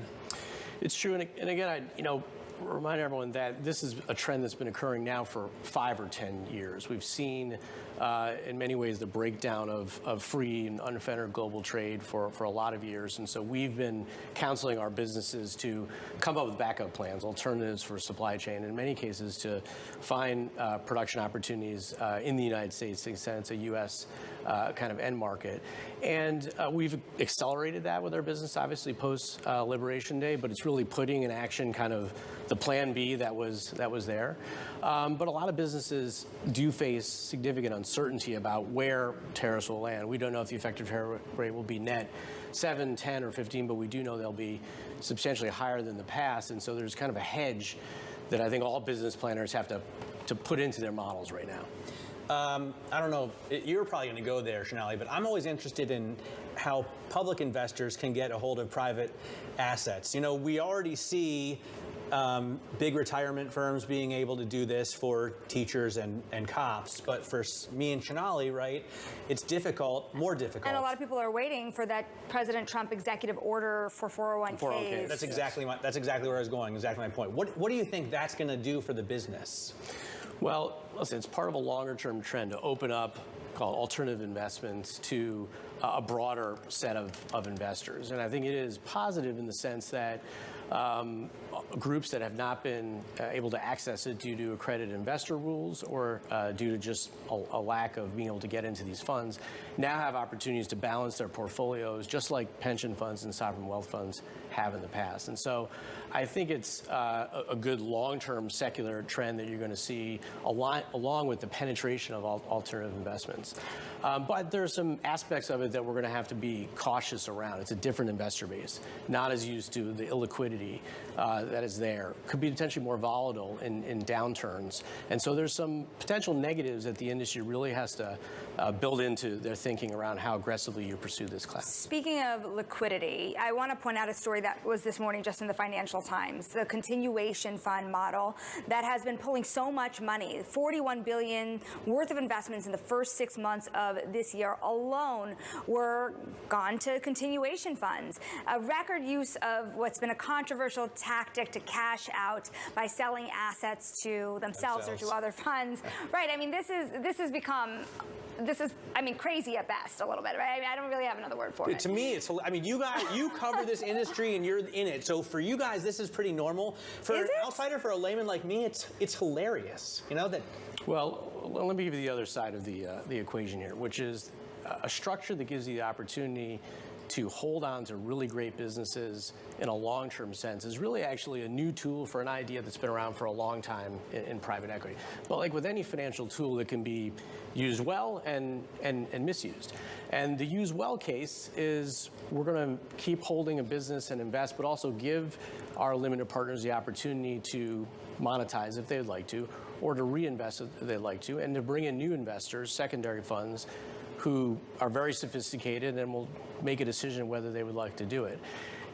It's true, and again, I remind everyone that this is a trend that's been occurring now for 5 or 10 years. We've seen, in many ways, the breakdown of free and unfettered global trade for a lot of years. And so we've been counseling our businesses to come up with backup plans, alternatives for supply chain, in many cases to find production opportunities in the United States, to the extent it's a U.S. Kind of end market. And we've accelerated that with our business, obviously, post-Liberation Day, but it's really putting in action kind of the plan B that was there. But a lot of businesses do face significant uncertainty about where tariffs will land. We don't know if the effective tariff rate will be net 7, 10, or 15, but we do know they'll be substantially higher than the past, and so there's kind of a hedge that I think all business planners have to put into their models right now. I don't know, you're probably going to go there, Shonali, but I'm always interested in how public investors can get a hold of private assets. You know, we already see big retirement firms being able to do this for teachers and cops, but for me and Shonali, right, it's difficult, more difficult. And a lot of people are waiting for that President Trump executive order for 401ks. That's exactly where I was going, exactly my point. What do you think that's going to do for the business? Well, listen, it's part of a longer-term trend to open up, called alternative investments, to a broader set of investors. And I think it is positive in the sense that groups that have not been able to access it due to accredited investor rules or due to just a lack of being able to get into these funds now have opportunities to balance their portfolios just like pension funds and sovereign wealth funds have in the past. And so I think it's a good long-term secular trend that you're going to see along with the penetration of alternative investments. But there are some aspects of it that we're going to have to be cautious around. It's a different investor base, not as used to the illiquidity that is there. Could be potentially more volatile in downturns. And so there's some potential negatives that the industry really has to build into their thinking around how aggressively you pursue this class. Speaking of liquidity, I want to point out a story that was this morning just in the Financial Times, the continuation fund model that has been pulling so much money, $41 billion worth of investments in the first 6 months of this year alone were gone to continuation funds. A record use of what's been a controversial tactic to cash out by selling assets to themselves or to other funds. Right, I mean, this has become, I mean, crazy at best a little bit, right? I mean, I don't really have another word for it. To me, it's, I mean, you guys, you cover this industry and you're in it. So for you guys, this is pretty normal. For an outsider, for a layman like me, it's hilarious. You know that. Well, let me give you the other side of the equation here, which is a structure that gives you the opportunity to hold on to really great businesses in a long-term sense is really actually a new tool for an idea that's been around for a long time in private equity. But like with any financial tool, it can be used well and misused. And the use well case is we're going to keep holding a business and invest, but also give our limited partners the opportunity to monetize if they'd like to, or to reinvest if they'd like to, and to bring in new investors, secondary funds, who are very sophisticated and will make a decision whether they would like to do it.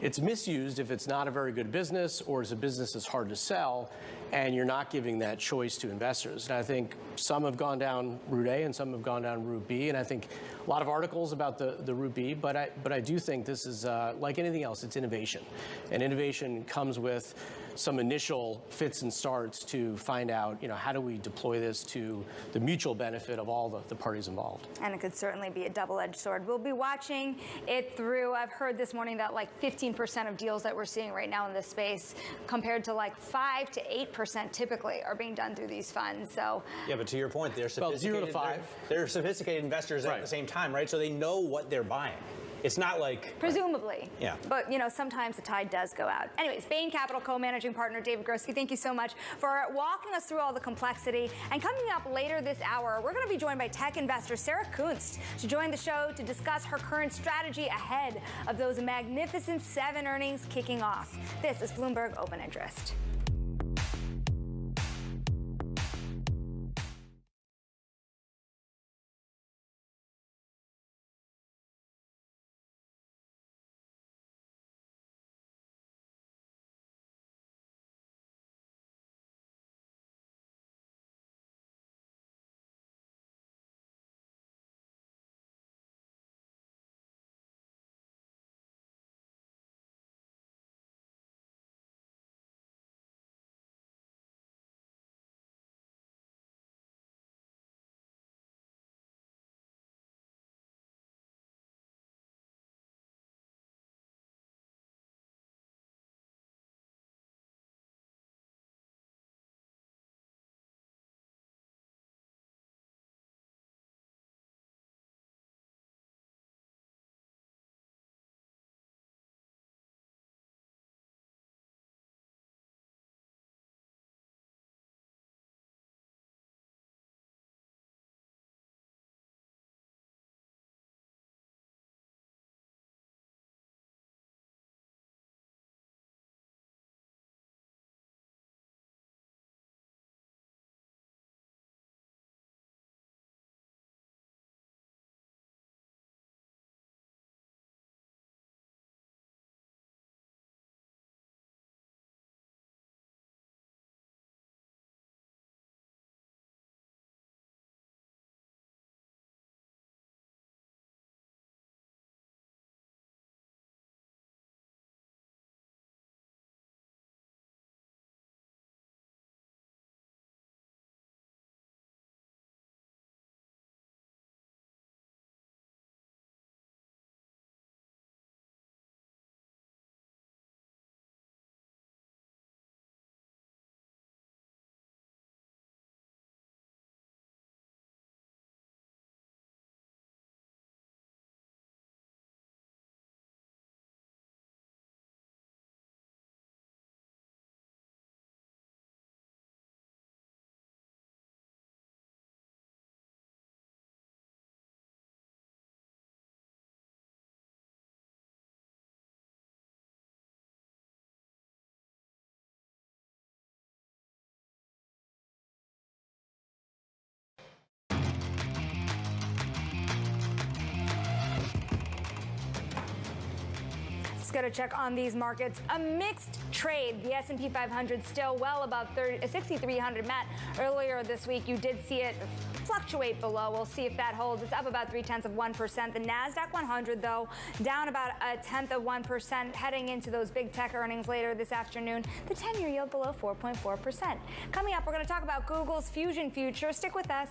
It's misused if it's not a very good business or it's a business that's hard to sell and you're not giving that choice to investors. And I think some have gone down route A and some have gone down route B, and I think a lot of articles about the route B, but I do think this is like anything else, it's innovation. And innovation comes with some initial fits and starts to find out, you know, how do we deploy this to the mutual benefit of all the parties involved. And it could certainly be a double-edged sword. We'll be watching it through. I've heard this morning that like 15% of deals that we're seeing right now in this space compared to like 5 to 8% typically are being done through these funds. So yeah, but to your point, they're sophisticated. Well, 0 to 5. They're sophisticated investors at the same time, right? So they know what they're buying. It's not like... Presumably. Yeah. But, you know, sometimes the tide does go out. Anyways, Bain Capital co-managing partner David Groski, thank you so much for walking us through all the complexity. And coming up later this hour, we're going to be joined by tech investor Sarah Kunst to join the show to discuss her current strategy ahead of those magnificent 7 earnings kicking off. This is Bloomberg Open Interest. get a check on these markets. A mixed trade. The S&P 500 still well above 6,300. Matt, earlier this week you did see it fluctuate below. We'll see if that holds. It's up about 0.3%. The Nasdaq 100, though, down about 0.1%, heading into those big tech earnings later this afternoon. The 10-year yield below 4.4%. Coming up, we're going to talk about Google's Fusion future. Stick with us.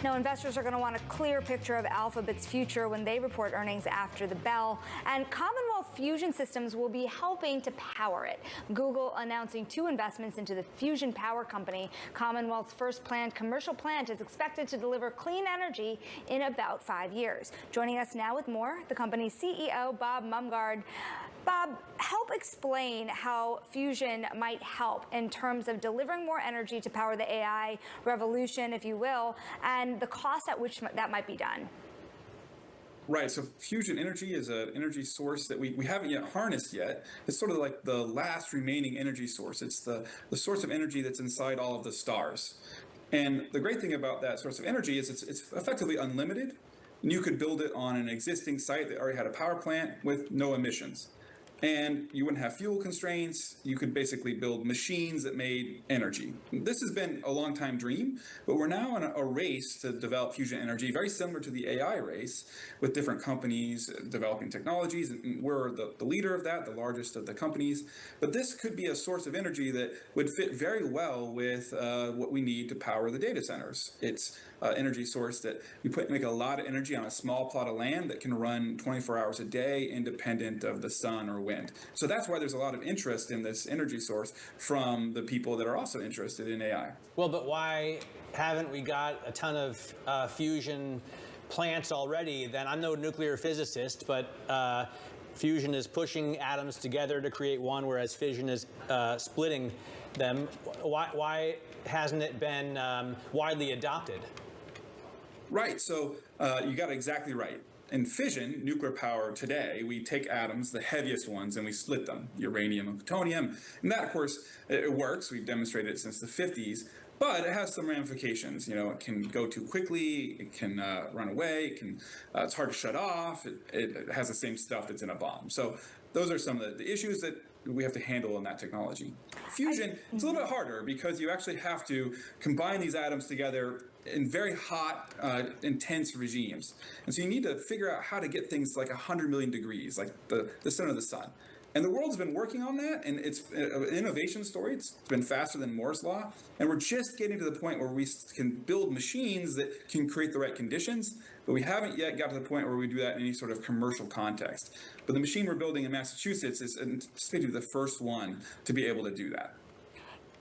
Now, investors are going to want a clear picture of Alphabet's future when they report earnings after the bell, and Commonwealth Fusion Systems will be helping to power it. Google announcing 2 investments into the Fusion Power Company. Commonwealth's first planned commercial plant is expected to deliver clean energy in about 5 years. Joining us now with more, the company's CEO, Bob Mumgaard. Bob, help explain how fusion might help in terms of delivering more energy to power the AI revolution, if you will, and the cost at which that might be done. Right, so fusion energy is an energy source that we haven't yet harnessed yet. It's sort of like the last remaining energy source. It's the source of energy that's inside all of the stars. And the great thing about that source of energy is it's effectively unlimited. And you could build it on an existing site that already had a power plant with no emissions. And you wouldn't have fuel constraints. You could basically build machines that made energy. This has been a long time dream, but we're now in a race to develop fusion energy, very similar to the AI race, with different companies developing technologies. And we're the leader of that, the largest of the companies. But this could be a source of energy that would fit very well with what we need to power the data centers. It's energy source that we make a lot of energy on a small plot of land that can run 24 hours a day, independent of the sun or wind. wind. So that's why there's a lot of interest in this energy source from the people that are also interested in AI. Well, but why haven't we got a ton of fusion plants already? Then I'm no nuclear physicist, but fusion is pushing atoms together to create one, whereas fission is splitting them. Why hasn't it been widely adopted? Right. So you got it exactly right. In fission, nuclear power today, we take atoms, the heaviest ones, and we split them, uranium and plutonium. And that, of course, it works. We've demonstrated it since the 50s. But it has some ramifications. It can go too quickly. It can run away. It's hard to shut off. It has the same stuff that's in a bomb. So those are some of the issues that we have to handle in that technology. Fusion, it's a little bit harder because you actually have to combine these atoms together in very hot, intense regimes. And so you need to figure out how to get things like 100 million degrees, like the center of the sun. And the world's been working on that, and it's an innovation story. It's been faster than Moore's Law. And we're just getting to the point where we can build machines that can create the right conditions, but we haven't yet got to the point where we do that in any sort of commercial context. But the machine we're building in Massachusetts is anticipated to be the first one to be able to do that.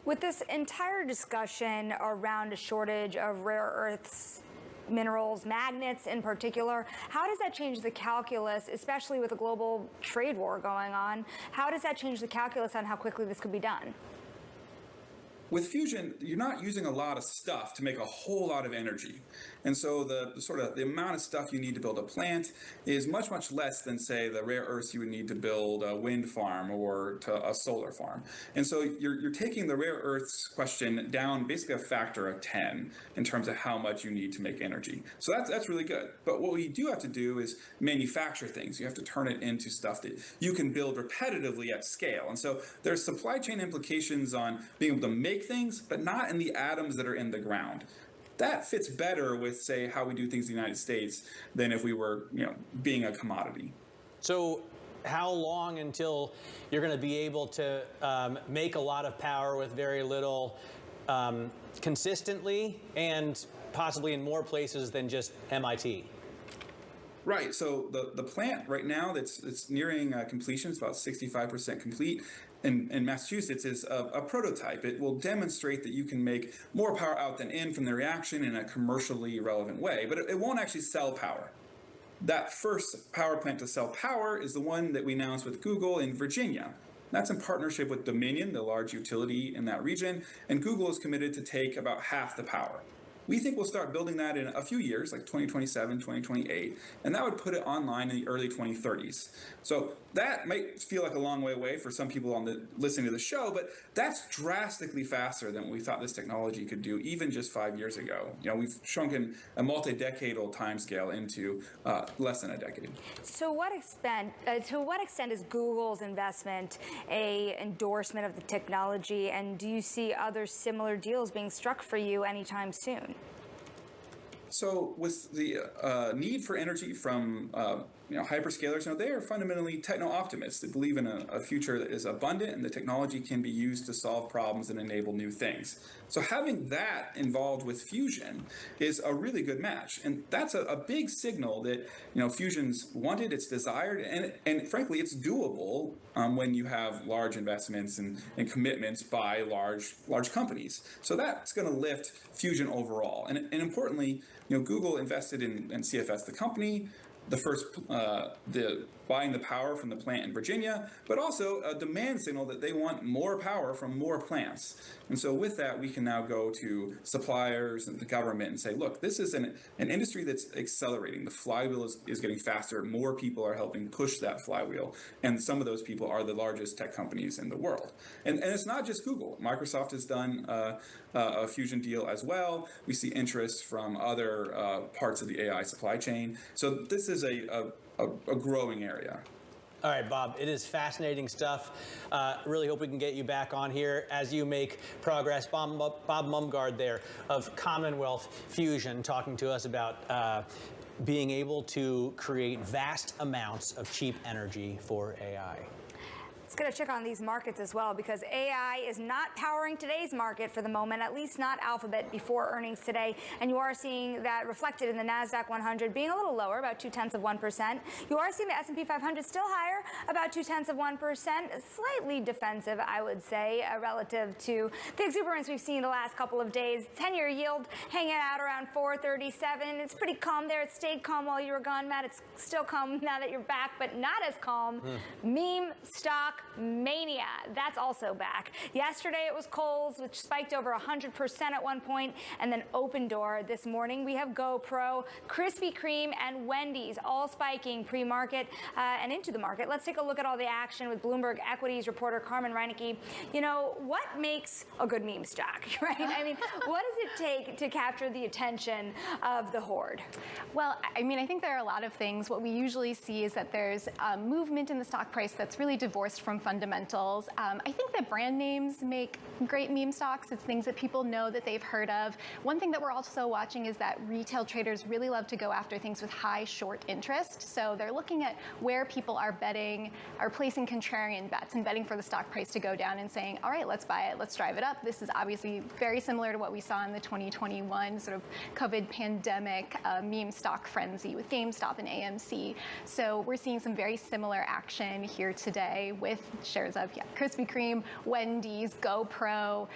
With this entire discussion around a shortage of rare earths, minerals, magnets in particular, how does that change the calculus, especially with a global trade war going on? How does that change the calculus on how quickly this could be done? With fusion, you're not using a lot of stuff to make a whole lot of energy. And so the amount of stuff you need to build a plant is much, much less than, say, the rare earths you would need to build a wind farm or to a solar farm. And so you're taking the rare earths question down basically a factor of 10 in terms of how much you need to make energy. So that's really good. But what we do have to do is manufacture things. You have to turn it into stuff that you can build repetitively at scale. And so there's supply chain implications on being able to make things, but not in the atoms that are in the ground. That fits better with, say, how we do things in the United States than if we were, being a commodity. So how long until you're going to be able to make a lot of power with very little consistently and possibly in more places than just MIT? Right. So the plant right now it's nearing completion. It's about 65% complete. In Massachusetts is a prototype. It will demonstrate that you can make more power out than in from the reaction in a commercially relevant way, but it won't actually sell power. That first power plant to sell power is the one that we announced with Google in Virginia. That's in partnership with Dominion, the large utility in that region, and Google is committed to take about half the power. We think we'll start building that in a few years, like 2027, 2028, and that would put it online in the early 2030s. So that might feel like a long way away for some people listening to the show, but that's drastically faster than what we thought this technology could do even just 5 years ago. We've shrunken a multi-decadal timescale into less than a decade. So to what extent is Google's investment an endorsement of the technology, and do you see other similar deals being struck for you anytime soon? So with the need for energy from hyperscalers, they are fundamentally techno-optimists. They believe in a future that is abundant and the technology can be used to solve problems and enable new things. So having that involved with fusion is a really good match. And that's a big signal that fusion's wanted, it's desired, and frankly, it's doable when you have large investments and commitments by large companies. So that's going to lift fusion overall. And importantly, Google invested in CFS, the company, the first buying the power from the plant in Virginia, but also a demand signal that they want more power from more plants. And so with that, we can now go to suppliers and the government and say, look, this is an industry that's accelerating. The flywheel is getting faster. More people are helping push that flywheel. And some of those people are the largest tech companies in the world. And it's not just Google. Microsoft has done a fusion deal as well. We see interest from other parts of the AI supply chain. So this is a growing area. All right, Bob, it is fascinating stuff. Really hope we can get you back on here as you make progress. Bob Mumgard there of Commonwealth Fusion talking to us about being able to create vast amounts of cheap energy for AI. Let's get a check on these markets as well, because AI is not powering today's market for the moment, at least not Alphabet before earnings today. And you are seeing that reflected in the NASDAQ 100 being a little lower, about 0.2%. You are seeing the S&P 500 still higher, about 0.2%, slightly defensive, I would say, relative to the exuberance we've seen the last couple of days. 10-year yield hanging out around 437. It's pretty calm there. It stayed calm while you were gone, Matt. It's still calm now that you're back, but not as calm. Meme stock mania. That's also back. Yesterday it was Kohl's, which spiked over 100% at one point, and then Open Door. This morning we have GoPro, Krispy Kreme, and Wendy's all spiking pre-market and into the market. Let's take a look at all the action with Bloomberg Equities reporter Carmen Reinecke. You know, what makes a good meme stock, right? I mean, what does it take to capture the attention of the horde? Well, I mean, I think there are a lot of things. What we usually see is that there's movement in the stock price that's really divorced from fundamentals. I think that brand names make great meme stocks. It's things that people know that they've heard of. One thing that we're also watching is that retail traders really love to go after things with high short interest. So they're looking at where people are betting, are placing contrarian bets and betting for the stock price to go down and saying, all right, let's buy it, let's drive it up. This is obviously very similar to what we saw in the 2021 sort of COVID pandemic meme stock frenzy with GameStop and AMC. So we're seeing some very similar action here today with shares of Krispy Kreme, Wendy's, GoPro,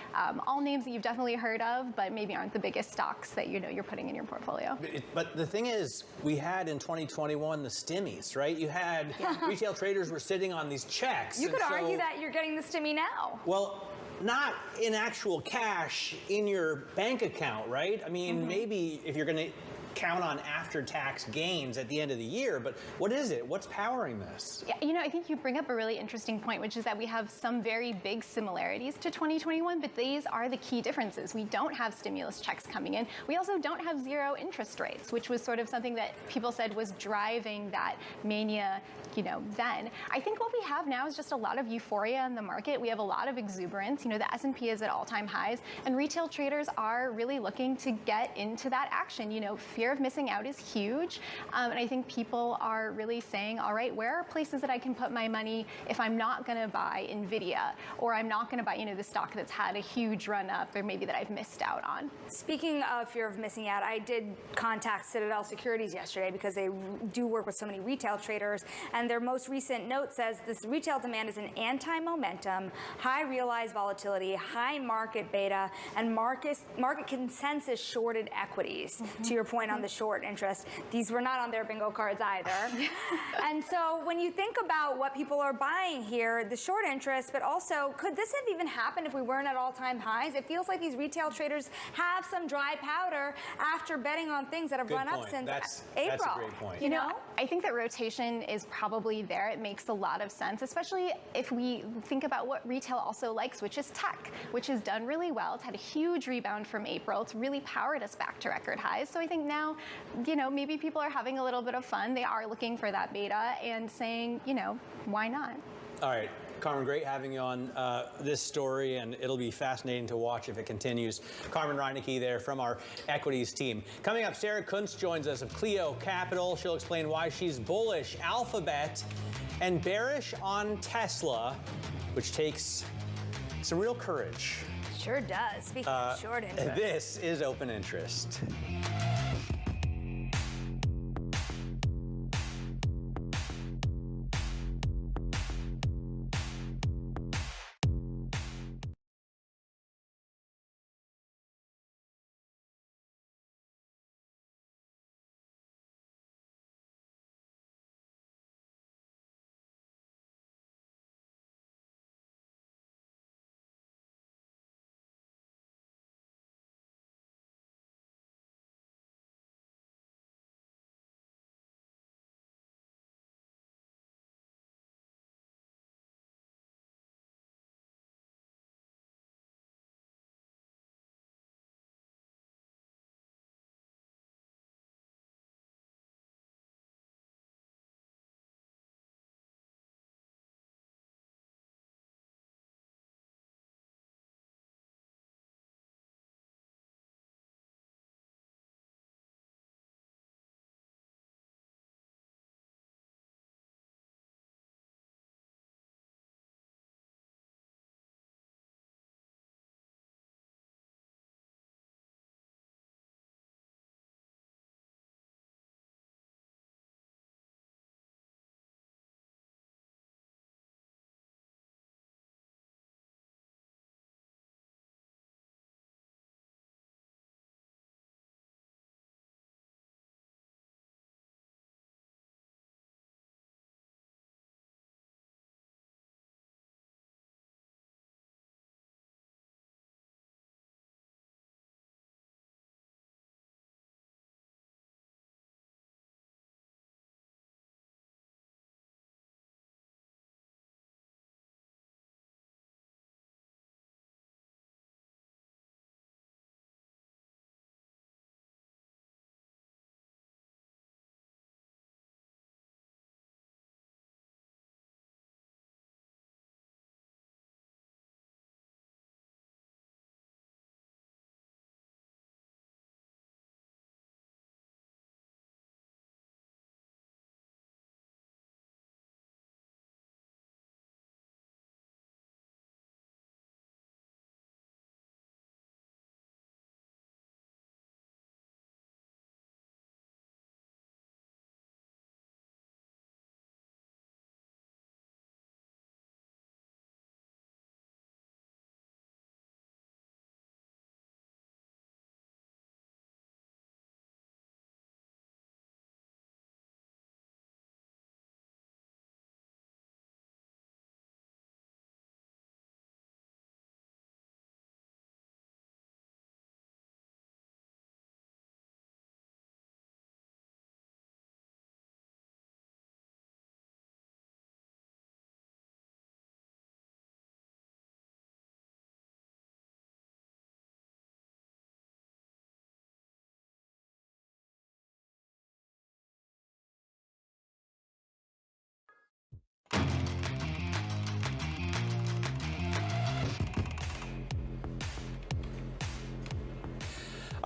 all names that you've definitely heard of, but maybe aren't the biggest stocks that you know you're putting in your portfolio. But the thing is, we had in 2021 the stimmies, right? You had retail traders were sitting on these checks. You could argue that you're getting the stimmy now. Well, not in actual cash in your bank account, right? I mean, maybe if you're going to count on after-tax gains at the end of the year, but what is it? What's powering this? Yeah, you know, I think you bring up a really interesting point, which is that we have some very big similarities to 2021, but these are the key differences. We don't have stimulus checks coming in. We also don't have zero interest rates, which was sort of something that people said was driving that mania, you know, then. I think what we have now is just a lot of euphoria in the market. We have a lot of exuberance. You know, the S&P is at all-time highs, and retail traders are really looking to get into that action. You know, fear of missing out is huge, and I think people are really saying, all right, where are places that I can put my money if I'm not going to buy NVIDIA, or I'm not going to buy, you know, the stock that's had a huge run up, or maybe that I've missed out on. Speaking of fear of missing out, I did contact Citadel Securities yesterday because they do work with so many retail traders, and their most recent note says this retail demand is an anti-momentum, high realized volatility, high market beta, and market consensus shorted equities. To your point on the short interest, these were not on their bingo cards either. And so when you think about what people are buying here, the short interest, but also could this have even happened if we weren't at all-time highs? It feels like these retail traders have some dry powder after betting on things that have run up since April. That's a great point. You know, I think that rotation is probably there. It makes a lot of sense, especially if we think about what retail also likes, which is tech, which has done really well. It's had a huge rebound from April. It's really powered us back to record highs. So I think now, you know, maybe people are having a little bit of fun. They are looking for that beta and saying, you know, why not? All right. Carmen, great having you on this story, and it'll be fascinating to watch if it continues. Carmen Reinecke there from our equities team. Coming up, Sarah Kuntz joins us of Clio Capital. She'll explain why she's bullish Alphabet and bearish on Tesla, which takes some real courage. Sure does. Speaking of short interest. This is Open Interest.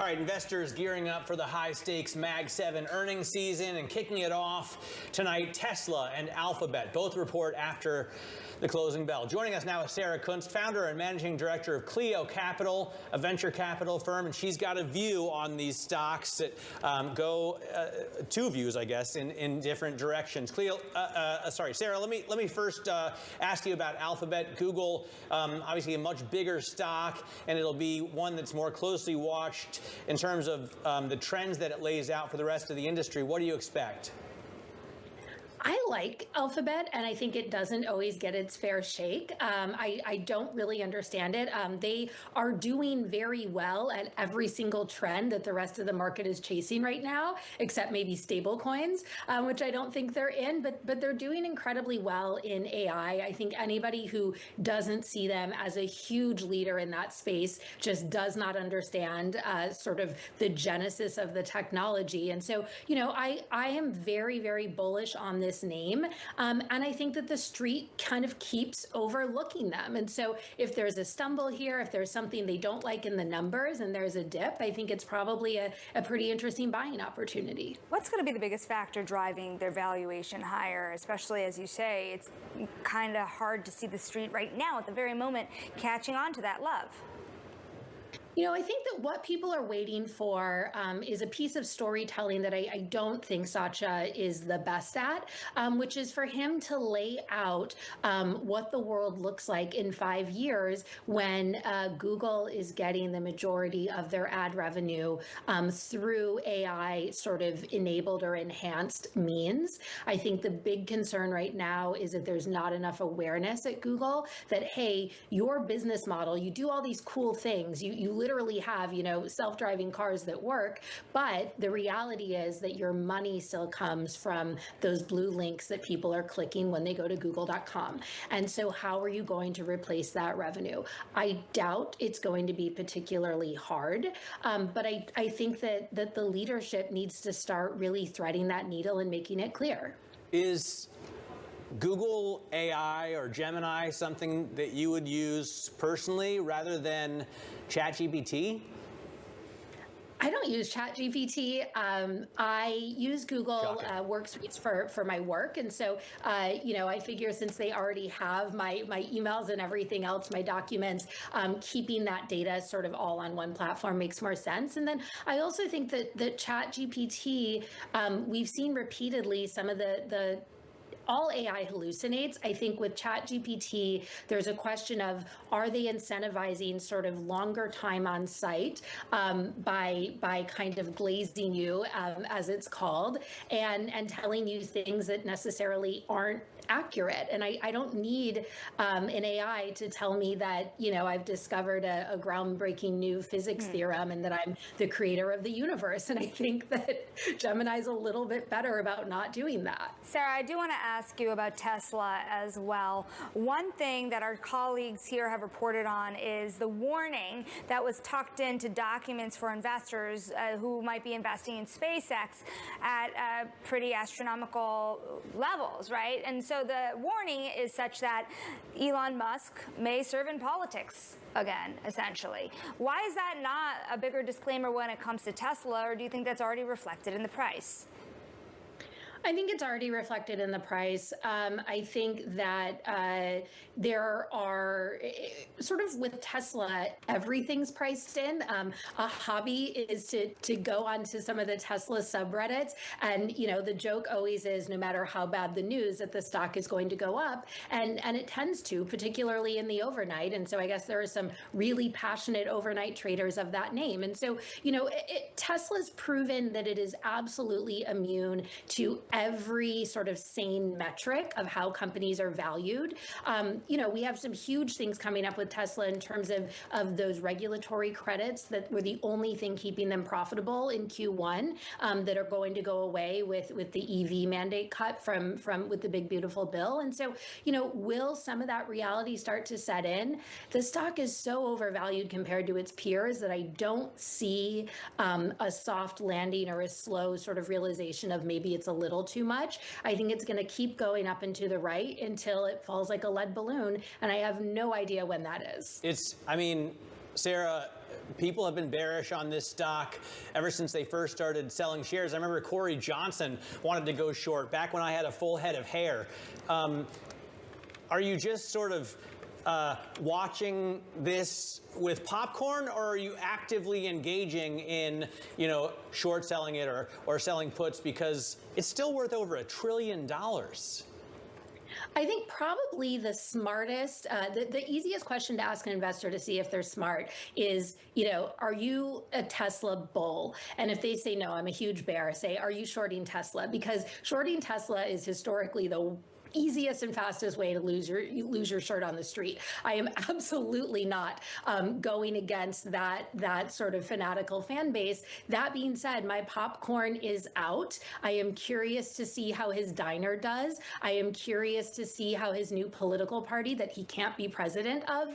All right, investors gearing up for the high-stakes Mag 7 earnings season, and kicking it off tonight, Tesla and Alphabet both report after the closing bell. Joining us now is Sarah Kunst, founder and managing director of Clio Capital, a venture capital firm, and she's got a view on these stocks that go two views, I guess, in different directions. Sarah, let me first ask you about Alphabet. Google, obviously a much bigger stock, and it'll be one that's more closely watched in terms of the trends that it lays out for the rest of the industry. What do you expect? I like Alphabet, and I think it doesn't always get its fair shake. I don't really understand it. They are doing very well at every single trend that the rest of the market is chasing right now, except maybe stable coins, which I don't think they're in, but they're doing incredibly well in AI. I think anybody who doesn't see them as a huge leader in that space just does not understand sort of the genesis of the technology. And so, you know, I am very, very bullish on this name. And I think that the street kind of keeps overlooking them. And so if there's a stumble here, if there's something they don't like in the numbers and there's a dip, I think it's probably a pretty interesting buying opportunity. What's going to be the biggest factor driving their valuation higher, especially as you say, it's kind of hard to see the street right now at the very moment catching on to that love? You know, I think that what people are waiting for is a piece of storytelling that I don't think Satya is the best at, which is for him to lay out what the world looks like in 5 years when Google is getting the majority of their ad revenue through AI sort of enabled or enhanced means. I think the big concern right now is that there's not enough awareness at Google that, hey, your business model, you do all these cool things, you literally have, you know, self-driving cars that work, but the reality is that your money still comes from those blue links that people are clicking when they go to google.com. And so how are you going to replace that revenue? I doubt it's going to be particularly hard, but I think that the leadership needs to start really threading that needle and making it clear. Is Google AI or Gemini something that you would use personally rather than ChatGPT? I don't use ChatGPT. I use Google Workspace for my work. And so, you know, I figure since they already have my emails and everything else, my documents, keeping that data sort of all on one platform makes more sense. And then I also think that ChatGPT, we've seen repeatedly some of the all AI hallucinates. I think with ChatGPT, there's a question of, are they incentivizing sort of longer time on site by kind of glazing you, as it's called, and telling you things that necessarily aren't accurate. And I don't need an AI to tell me that, you know, I've discovered a groundbreaking new physics theorem and that I'm the creator of the universe. And I think that Gemini's a little bit better about not doing that. Sarah, I do want to ask you about Tesla as well. One thing that our colleagues here have reported on is the warning that was tucked into documents for investors who might be investing in SpaceX at pretty astronomical levels, right? And so the warning is such that Elon Musk may serve in politics again, essentially. Why is that not a bigger disclaimer when it comes to Tesla, or do you think that's already reflected in the price? I think it's already reflected in the price. I think that there are sort of with Tesla, everything's priced in. A hobby is to go onto some of the Tesla subreddits. And, you know, the joke always is no matter how bad the news that the stock is going to go up. And it tends to, particularly in the overnight. And so I guess there are some really passionate overnight traders of that name. And so, you know, Tesla's proven that it is absolutely immune to every sort of sane metric of how companies are valued. You know, we have some huge things coming up with Tesla in terms of those regulatory credits that were the only thing keeping them profitable in Q1 that are going to go away with the EV mandate cut from with the big beautiful bill. And so, you know, will some of that reality start to set in? The stock is so overvalued compared to its peers that I don't see a soft landing or a slow sort of realization of maybe it's a little too much. I think it's going to keep going up and to the right until it falls like a lead balloon, and I have no idea when that is. I mean, Sarah, people have been bearish on this stock ever since they first started selling shares. I remember Corey Johnson wanted to go short back when I had a full head of hair. Are you just sort of watching this with popcorn, or are you actively engaging in, short selling it or selling puts because it's still worth over $1 trillion? I think probably the smartest, the easiest question to ask an investor to see if they're smart is, are you a Tesla bull? And if they say no, I'm a huge bear, say, are you shorting Tesla? Because shorting Tesla is historically the easiest and fastest way to lose your shirt on the street. I am absolutely not going against that sort of fanatical fan base. That being said, my popcorn is out. I am curious to see how his diner does. I am curious to see how his new political party that he can't be president of